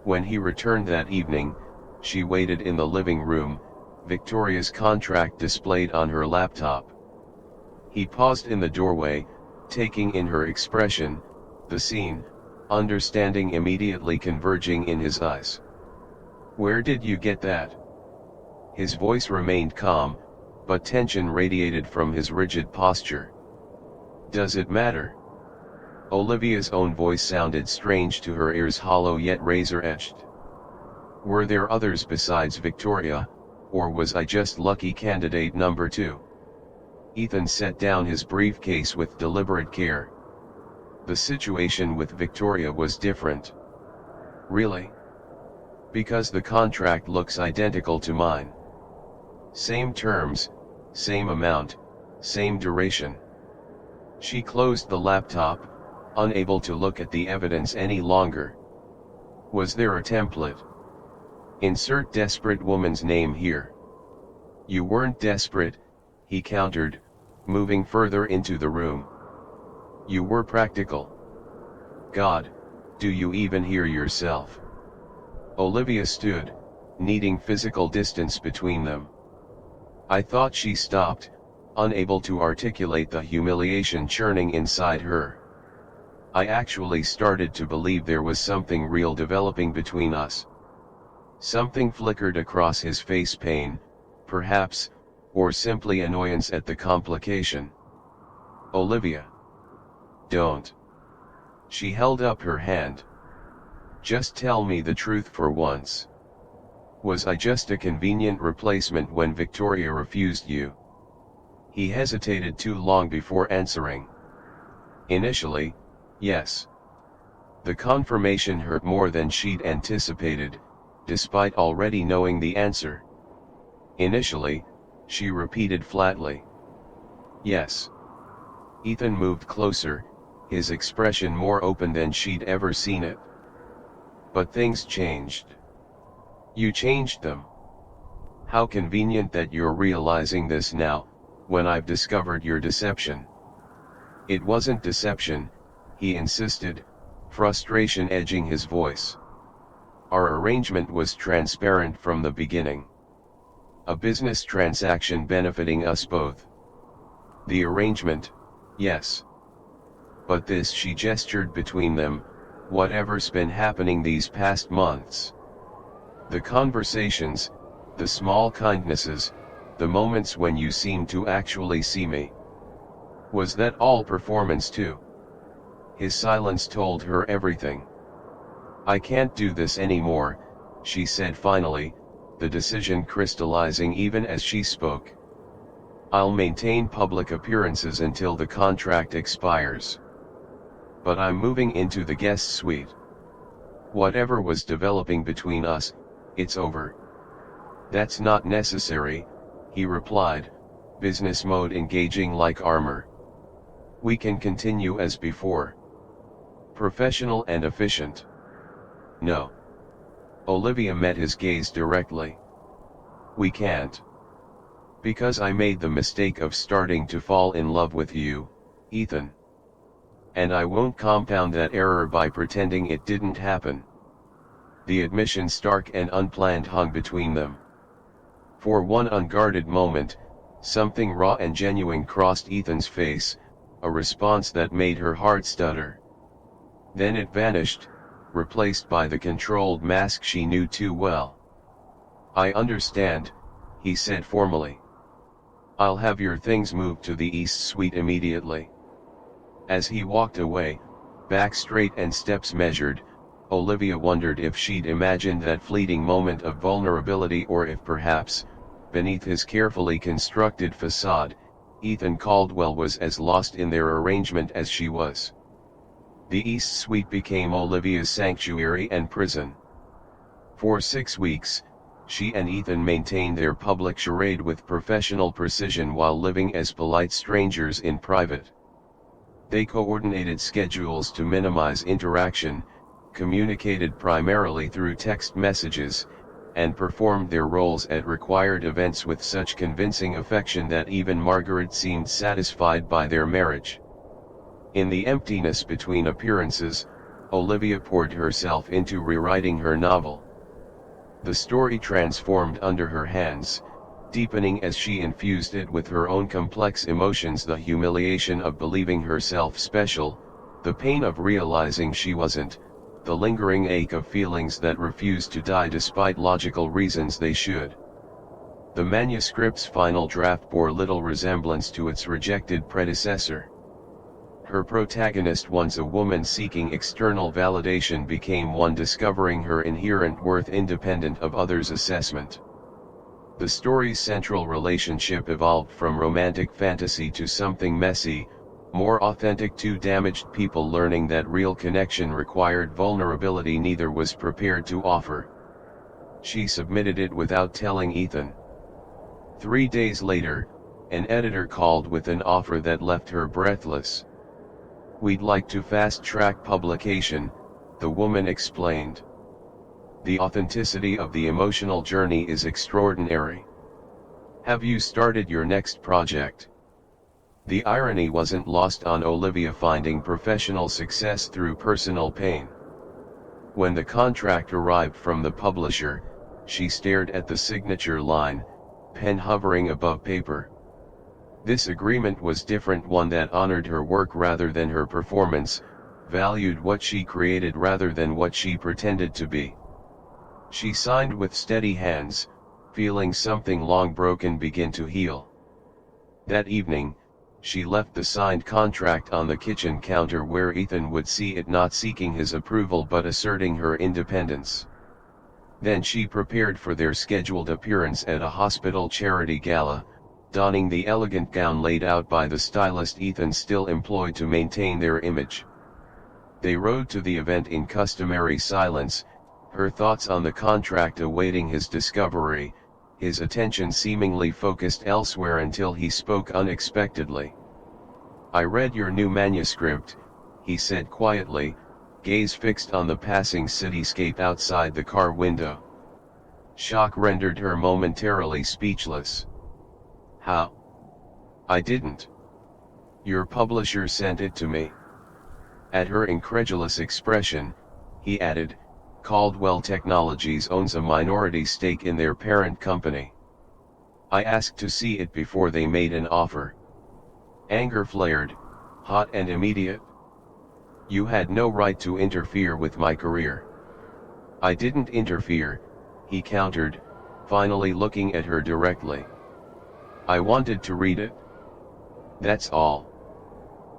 When he returned that evening, she waited in the living room, Victoria's contract displayed on her laptop. He paused in the doorway, taking in her expression, the scene, understanding immediately converging in his eyes. "Where did you get that?" His voice remained calm, but tension radiated from his rigid posture. "Does it matter?" Olivia's own voice sounded strange to her ears, hollow yet razor-edged. Were there others besides Victoria, or was I just lucky candidate number 2? Ethan set down his briefcase with deliberate care. The situation with Victoria was different. "Really?" "Because the contract looks identical to mine. Same terms, same amount, same duration." She closed the laptop, unable to look at the evidence any longer. Was there a template? Insert desperate woman's name here. "You weren't desperate," he countered, moving further into the room. "You were practical." God, do you even hear yourself? Olivia stood, needing physical distance between them. "I thought," she stopped, unable to articulate the humiliation churning inside her. "I actually started to believe there was something real developing between us." Something flickered across his face: pain, perhaps, or simply annoyance at the complication. "Olivia. Don't." She held up her hand. "Just tell me the truth for once. Was I just a convenient replacement when Victoria refused you?" He hesitated too long before answering. "Initially, yes." The confirmation hurt more than she'd anticipated, despite already knowing the answer. "Initially," she repeated flatly. "Yes." Ethan moved closer, his expression more open than she'd ever seen it. "But things changed." "You changed them. How convenient that you're realizing this now, when I've discovered your deception." "It wasn't deception," he insisted, frustration edging his voice. "Our arrangement was transparent from the beginning. A business transaction benefiting us both. The arrangement, yes. But this," she gestured between them, "whatever's been happening these past months. The conversations, the small kindnesses, the moments when you seemed to actually see me. Was that all performance too?" His silence told her everything. "I can't do this anymore," she said finally, the decision crystallizing even as she spoke. I'll maintain public appearances until the contract expires. But I'm moving into the guest suite. Whatever was developing between us, it's over. That's not necessary, he replied, business mode engaging like armor. We can continue as before. Professional and efficient. No. Olivia met his gaze directly. We can't. Because I made the mistake of starting to fall in love with you, Ethan. And I won't compound that error by pretending it didn't happen. The admission stark and unplanned hung between them. For one unguarded moment, something raw and genuine crossed Ethan's face, a response that made her heart stutter. Then it vanished, replaced by the controlled mask she knew too well. I understand, he said formally. I'll have your things moved to the East Suite immediately. As he walked away, back straight and steps measured, Olivia wondered if she'd imagined that fleeting moment of vulnerability or if perhaps, beneath his carefully constructed facade, Ethan Caldwell was as lost in their arrangement as she was. The East Suite became Olivia's sanctuary and prison. For 6 weeks, she and Ethan maintained their public charade with professional precision while living as polite strangers in private. They coordinated schedules to minimize interaction, communicated primarily through text messages, and performed their roles at required events with such convincing affection that even Margaret seemed satisfied by their marriage. In the emptiness between appearances, Olivia poured herself into rewriting her novel. The story transformed under her hands, deepening as she infused it with her own complex emotions: the humiliation of believing herself special, the pain of realizing she wasn't, the lingering ache of feelings that refused to die despite logical reasons they should. The manuscript's final draft bore little resemblance to its rejected predecessor. Her protagonist, once a woman seeking external validation, became one discovering her inherent worth independent of others' assessment. The story's central relationship evolved from romantic fantasy to something messy, more authentic: two damaged people learning that real connection required vulnerability neither was prepared to offer. She submitted it without telling Ethan. 3 days later, an editor called with an offer that left her breathless. We'd like to fast-track publication, the woman explained. The authenticity of the emotional journey is extraordinary. Have you started your next project? The irony wasn't lost on Olivia, finding professional success through personal pain. When the contract arrived from the publisher, she stared at the signature line, pen hovering above paper. This agreement was different, one that honored her work rather than her performance, valued what she created rather than what she pretended to be. She signed with steady hands, feeling something long broken begin to heal. That evening, she left the signed contract on the kitchen counter where Ethan would see it, not seeking his approval but asserting her independence. Then she prepared for their scheduled appearance at a hospital charity gala, donning the elegant gown laid out by the stylist Ethan still employed to maintain their image. They rode to the event in customary silence, her thoughts on the contract awaiting his discovery, his attention seemingly focused elsewhere until he spoke unexpectedly. I read your new manuscript, he said quietly, gaze fixed on the passing cityscape outside the car window. Shock rendered her momentarily speechless. How? I didn't. Your publisher sent it to me. At her incredulous expression, he added, Caldwell Technologies owns a minority stake in their parent company. I asked to see it before they made an offer. Anger flared, hot and immediate. You had no right to interfere with my career. I didn't interfere, he countered, finally looking at her directly. I wanted to read it. That's all.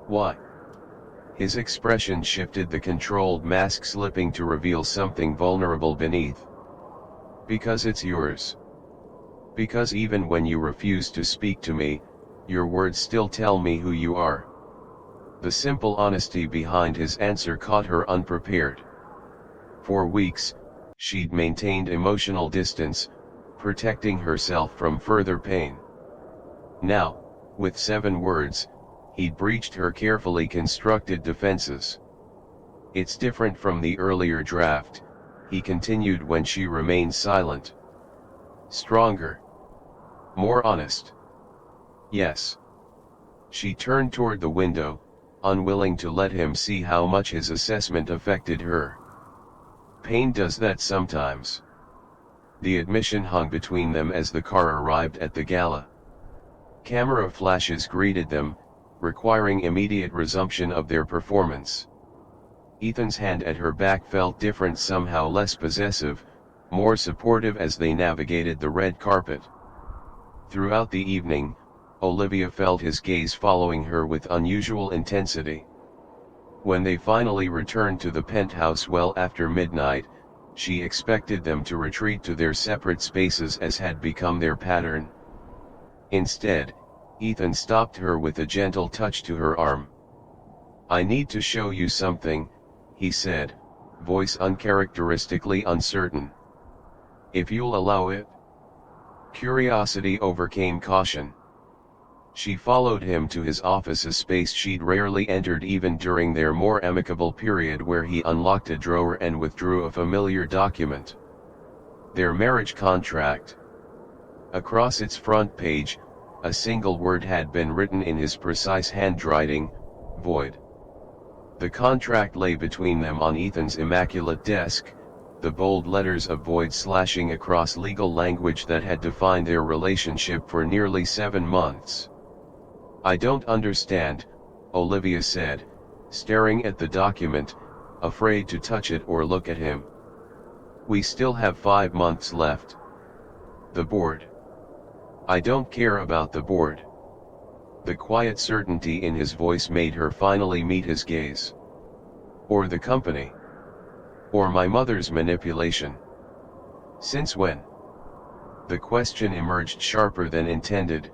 Why? His expression shifted, the controlled mask slipping to reveal something vulnerable beneath. Because it's yours. Because even when you refuse to speak to me, your words still tell me who you are. The simple honesty behind his answer caught her unprepared. For weeks, she'd maintained emotional distance, protecting herself from further pain. Now, with 7 words, he'd breached her carefully constructed defenses. It's different from the earlier draft, he continued when she remained silent. Stronger. More honest. Yes. She turned toward the window, unwilling to let him see how much his assessment affected her. Pain does that sometimes. The admission hung between them as the car arrived at the gala. Camera flashes greeted them, requiring immediate resumption of their performance. Ethan's hand at her back felt different, somehow less possessive, more supportive as they navigated the red carpet. Throughout the evening, Olivia felt his gaze following her with unusual intensity. When they finally returned to the penthouse well after midnight, she expected them to retreat to their separate spaces as had become their pattern. Instead, Ethan stopped her with a gentle touch to her arm. "I need to show you something," he said, voice uncharacteristically uncertain. "If you'll allow it." Curiosity overcame caution. She followed him to his office, a space she'd rarely entered even during their more amicable period, where he unlocked a drawer and withdrew a familiar document. Their marriage contract. Across its front page, a single word had been written in his precise handwriting: void. The contract lay between them on Ethan's immaculate desk, the bold letters of void slashing across legal language that had defined their relationship for nearly 7 months. "I don't understand," Olivia said, staring at the document, afraid to touch it or look at him. "We still have 5 months left." "The board." "I don't care about the board." The quiet certainty in his voice made her finally meet his gaze. "Or the company? Or my mother's manipulation? Since when?" The question emerged sharper than intended,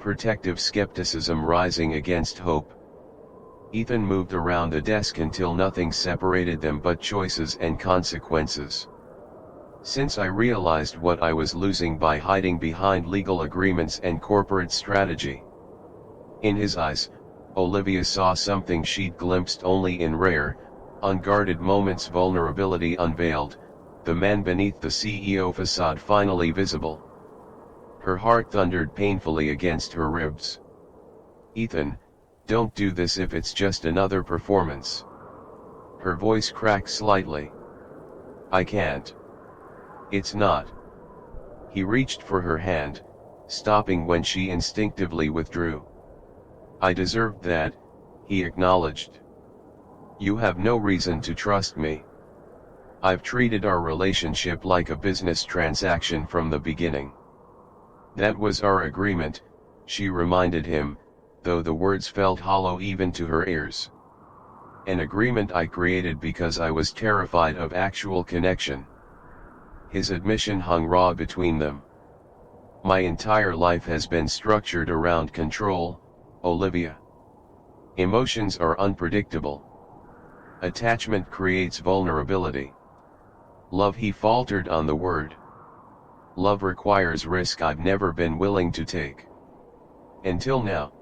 protective skepticism rising against hope. Ethan moved around the desk until nothing separated them but choices and consequences. "Since I realized what I was losing by hiding behind legal agreements and corporate strategy." In his eyes, Olivia saw something she'd glimpsed only in rare, unguarded moments: vulnerability unveiled, the man beneath the CEO facade finally visible. Her heart thundered painfully against her ribs. "Ethan, don't do this if it's just another performance." Her voice cracked slightly. "I can't. It's not." He reached for her hand, stopping when she instinctively withdrew. "I deserved that," he acknowledged. "You have no reason to trust me. I've treated our relationship like a business transaction from the beginning." "That was our agreement," she reminded him, though the words felt hollow even to her ears. "An agreement I created because I was terrified of actual connection." His admission hung raw between them. "My entire life has been structured around control, Olivia. Emotions are unpredictable. Attachment creates vulnerability. Love," he faltered on the word. "Love requires risk I've never been willing to take. Until now."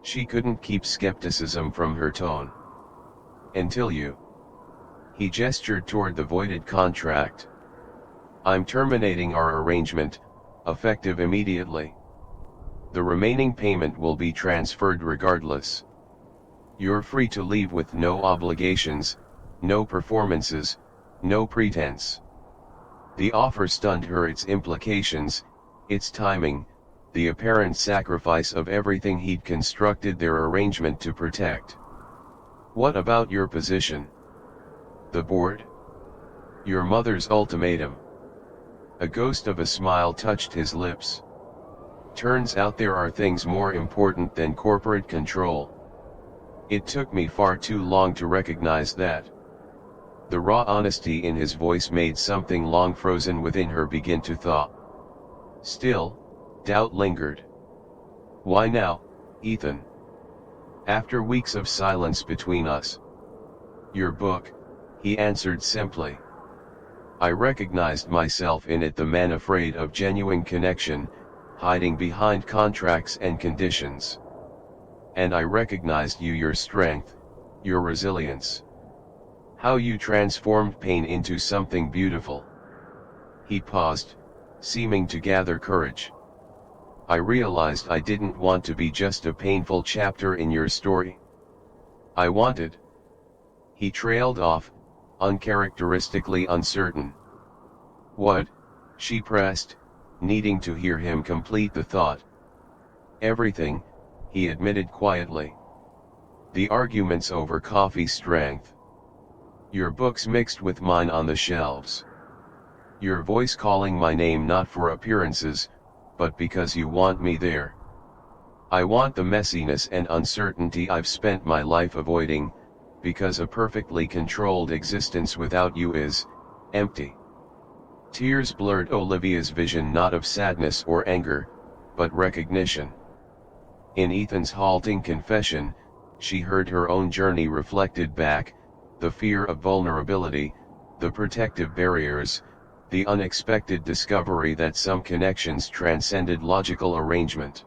She couldn't keep skepticism from her tone. "Until you." He gestured toward the voided contract. "I'm terminating our arrangement, effective immediately. The remaining payment will be transferred regardless. You're free to leave with no obligations, no performances, no pretense." The offer stunned her, its implications, its timing, the apparent sacrifice of everything he'd constructed their arrangement to protect. "What about your position? The board? Your mother's ultimatum?" A ghost of a smile touched his lips. "Turns out there are things more important than corporate control. It took me far too long to recognize that." The raw honesty in his voice made something long frozen within her begin to thaw. Still, doubt lingered. Why now, Ethan? After weeks of silence between us. Your book, he answered simply. I recognized myself in it, the man afraid of genuine connection, hiding behind contracts and conditions. And I recognized you, your strength, your resilience. How you transformed pain into something beautiful. He paused, seeming to gather courage. I realized I didn't want to be just a painful chapter in your story. I wanted. He trailed off, uncharacteristically uncertain. What? She pressed, needing to hear him complete the thought. Everything, he admitted quietly. The arguments over coffee strength. Your books mixed with mine on the shelves. Your voice calling my name not for appearances, but because you want me there. I want the messiness and uncertainty I've spent my life avoiding, because a perfectly controlled existence without you is empty. Tears blurred Olivia's vision, not of sadness or anger, but recognition. In Ethan's halting confession, she heard her own journey reflected back, the fear of vulnerability, the protective barriers, the unexpected discovery that some connections transcended logical arrangement.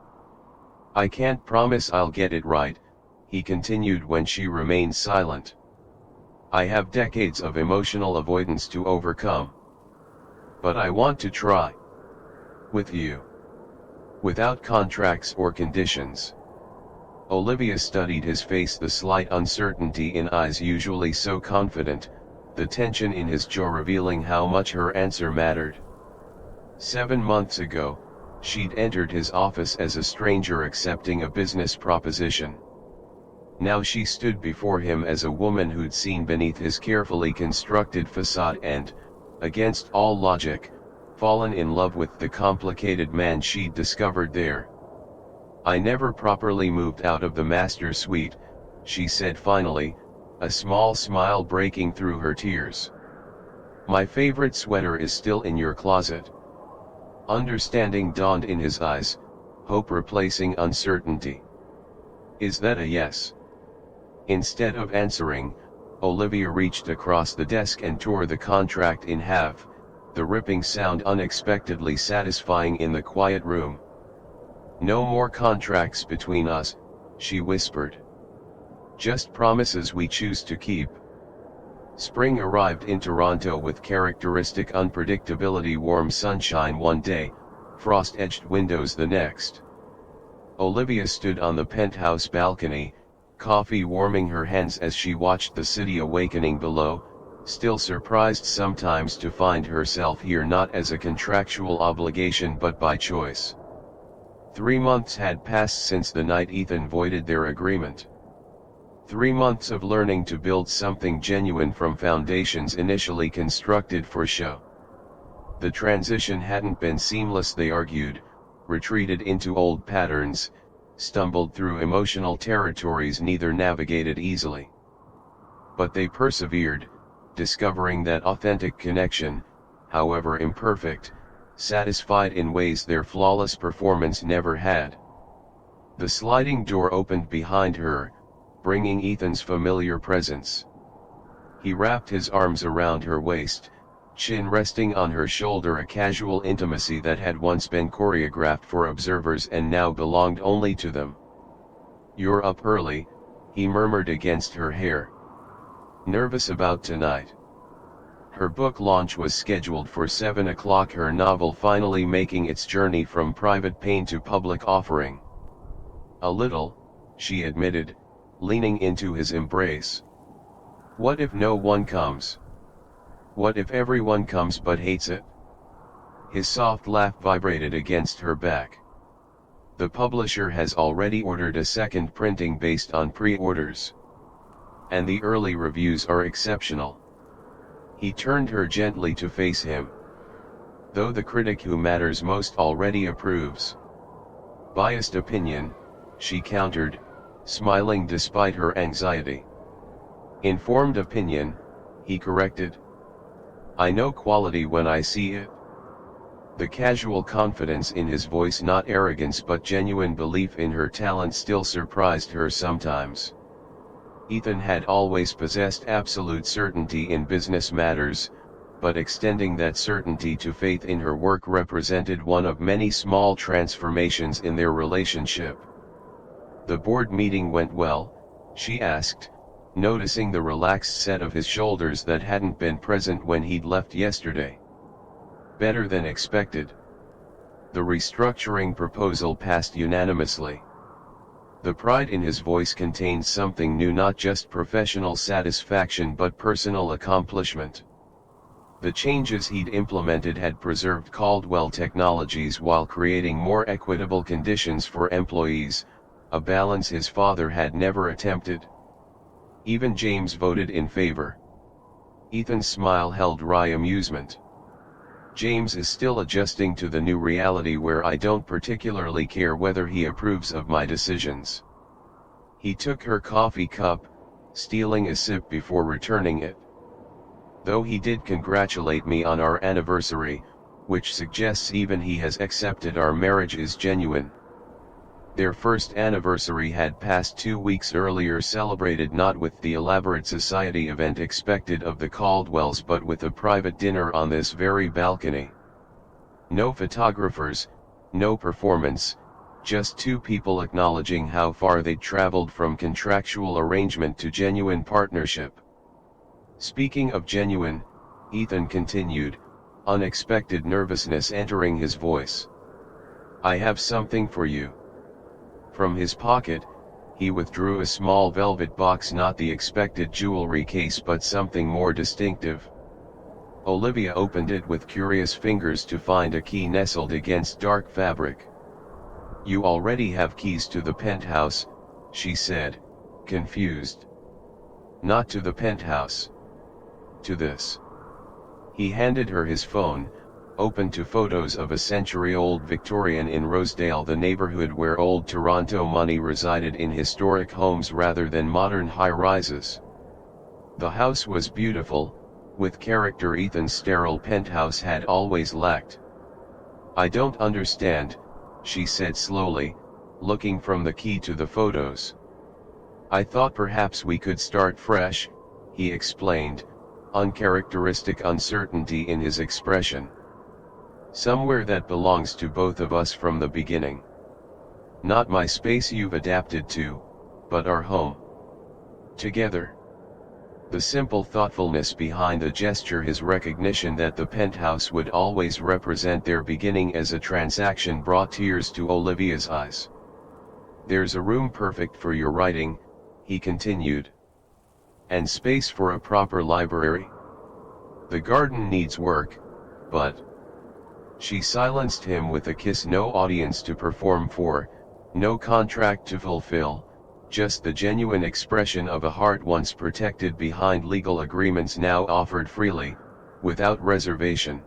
I can't promise I'll get it right, he continued when she remained silent. I have decades of emotional avoidance to overcome. But I want to try. With you. Without contracts or conditions. Olivia studied his face, the slight uncertainty in eyes usually so confident, the tension in his jaw revealing how much her answer mattered. 7 months ago, she'd entered his office as a stranger accepting a business proposition. Now she stood before him as a woman who'd seen beneath his carefully constructed facade and, against all logic, fallen in love with the complicated man she'd discovered there. I never properly moved out of the master suite, she said finally, a small smile breaking through her tears. My favorite sweater is still in your closet. Understanding dawned in his eyes, hope replacing uncertainty. Is that a yes? Instead of answering, Olivia reached across the desk and tore the contract in half, the ripping sound unexpectedly satisfying in the quiet room. No more contracts between us, she whispered. Just promises we choose to keep. Spring arrived in Toronto with characteristic unpredictability, warm sunshine one day, frost-edged windows the next. Olivia stood on the penthouse balcony, coffee warming her hands as she watched the city awakening below, still surprised sometimes to find herself here not as a contractual obligation but by choice. 3 months had passed since the night Ethan voided their agreement. 3 months of learning to build something genuine from foundations initially constructed for show. The transition hadn't been seamless, they argued, retreated into old patterns, stumbled through emotional territories neither navigated easily. But they persevered, discovering that authentic connection, however imperfect, satisfied in ways their flawless performance never had. The sliding door opened behind her, bringing Ethan's familiar presence. He wrapped his arms around her waist, chin resting on her shoulder, a casual intimacy that had once been choreographed for observers and now belonged only to them. You're up early, he murmured against her hair. Nervous about tonight? Her book launch was scheduled for 7 o'clock, her novel finally making its journey from private pain to public offering. A little, she admitted, leaning into his embrace. What if no one comes? What if everyone comes but hates it? His soft laugh vibrated against her back. The publisher has already ordered a second printing based on pre-orders. And the early reviews are exceptional. He turned her gently to face him. Though the critic who matters most already approves. Biased opinion, she countered, smiling despite her anxiety. Informed opinion, he corrected. I know quality when I see it. The casual confidence in his voice, not arrogance but genuine belief in her talent, still surprised her sometimes. Ethan had always possessed absolute certainty in business matters, but extending that certainty to faith in her work represented one of many small transformations in their relationship. The board meeting went well, she asked, noticing the relaxed set of his shoulders that hadn't been present when he'd left yesterday. Better than expected. The restructuring proposal passed unanimously. The pride in his voice contained something new, not just professional satisfaction but personal accomplishment. The changes he'd implemented had preserved Caldwell Technologies while creating more equitable conditions for employees, a balance his father had never attempted. Even James voted in favor. Ethan's smile held wry amusement. James is still adjusting to the new reality where I don't particularly care whether he approves of my decisions. He took her coffee cup, stealing a sip before returning it. Though he did congratulate me on our anniversary, which suggests even he has accepted our marriage is genuine. Their first anniversary had passed 2 weeks earlier, celebrated not with the elaborate society event expected of the Caldwells but with a private dinner on this very balcony. No photographers, no performance, just two people acknowledging how far they'd traveled from contractual arrangement to genuine partnership. Speaking of genuine, Ethan continued, unexpected nervousness entering his voice. I have something for you. From his pocket, he withdrew a small velvet box, not the expected jewelry case but something more distinctive. Olivia opened it with curious fingers to find a key nestled against dark fabric. You already have keys to the penthouse, she said, confused. Not to the penthouse. To this. He handed her his phone, open to photos of a century-old Victorian in Rosedale, the neighborhood where old Toronto money resided in historic homes rather than modern high-rises. The house was beautiful, with character Ethan's sterile penthouse had always lacked. I don't understand, she said slowly, looking from the key to the photos. I thought perhaps we could start fresh, he explained, uncharacteristic uncertainty in his expression. Somewhere that belongs to both of us from the beginning. Not my space you've adapted to, but our home. Together. The simple thoughtfulness behind the gesture, his recognition that the penthouse would always represent their beginning as a transaction, brought tears to Olivia's eyes. There's a room perfect for your writing, he continued. And space for a proper library. The garden needs work, but... She silenced him with a kiss. No audience to perform for, no contract to fulfill, just the genuine expression of a heart once protected behind legal agreements, now offered freely, without reservation.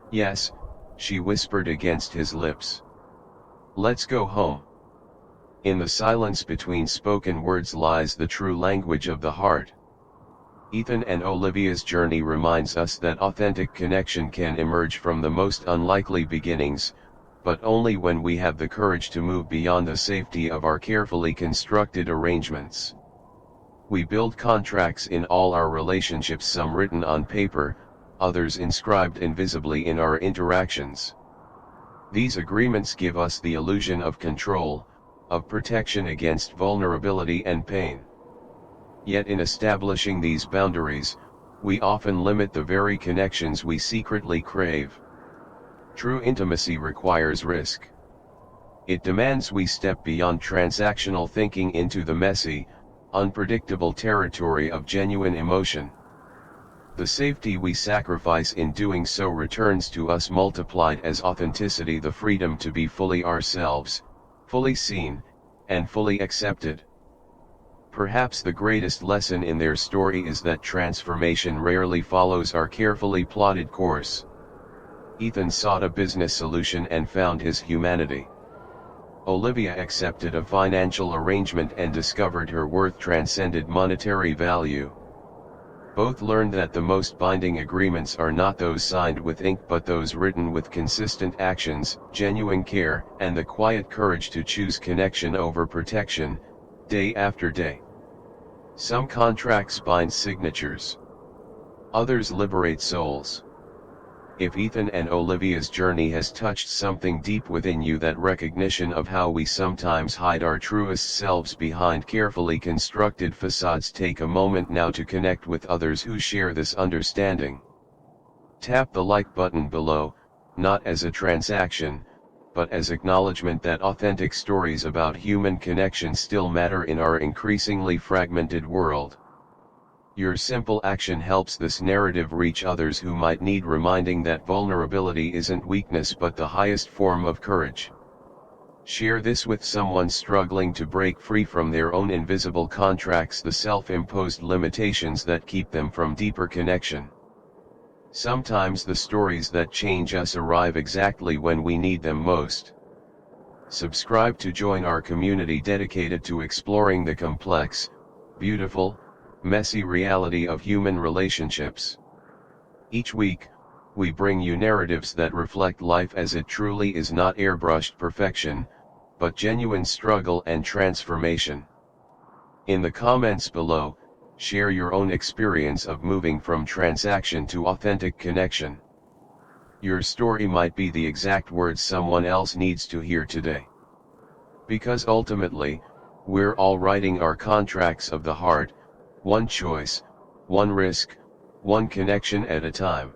Yes, she whispered against his lips. Let's go home. In the silence between spoken words lies the true language of the heart. Ethan and Olivia's journey reminds us that authentic connection can emerge from the most unlikely beginnings, but only when we have the courage to move beyond the safety of our carefully constructed arrangements. We build contracts in all our relationships, some written on paper, others inscribed invisibly in our interactions. These agreements give us the illusion of control, of protection against vulnerability and pain. Yet in establishing these boundaries, we often limit the very connections we secretly crave. True intimacy requires risk. It demands we step beyond transactional thinking into the messy, unpredictable territory of genuine emotion. The safety we sacrifice in doing so returns to us multiplied as authenticity, the freedom to be fully ourselves, fully seen, and fully accepted. Perhaps the greatest lesson in their story is that transformation rarely follows our carefully plotted course. Ethan sought a business solution and found his humanity. Olivia accepted a financial arrangement and discovered her worth transcended monetary value. Both learned that the most binding agreements are not those signed with ink but those written with consistent actions, genuine care, and the quiet courage to choose connection over protection, day after day. Some contracts bind signatures. Others liberate souls. If Ethan and Olivia's journey has touched something deep within you, that recognition of how we sometimes hide our truest selves behind carefully constructed facades, take a moment now to connect with others who share this understanding. Tap the like button below, not as a transaction, but as acknowledgement that authentic stories about human connection still matter in our increasingly fragmented world. Your simple action helps this narrative reach others who might need reminding that vulnerability isn't weakness but the highest form of courage. Share this with someone struggling to break free from their own invisible contracts, the self-imposed limitations that keep them from deeper connection. Sometimes the stories that change us arrive exactly when we need them most. Subscribe to join our community dedicated to exploring the complex, beautiful, messy reality of human relationships. Each week, we bring you narratives that reflect life as it truly is, not airbrushed perfection, but genuine struggle and transformation. In the comments below, share your own experience of moving from transaction to authentic connection. Your story might be the exact words someone else needs to hear today. Because ultimately, we're all writing our contracts of the heart, one choice, one risk, one connection at a time.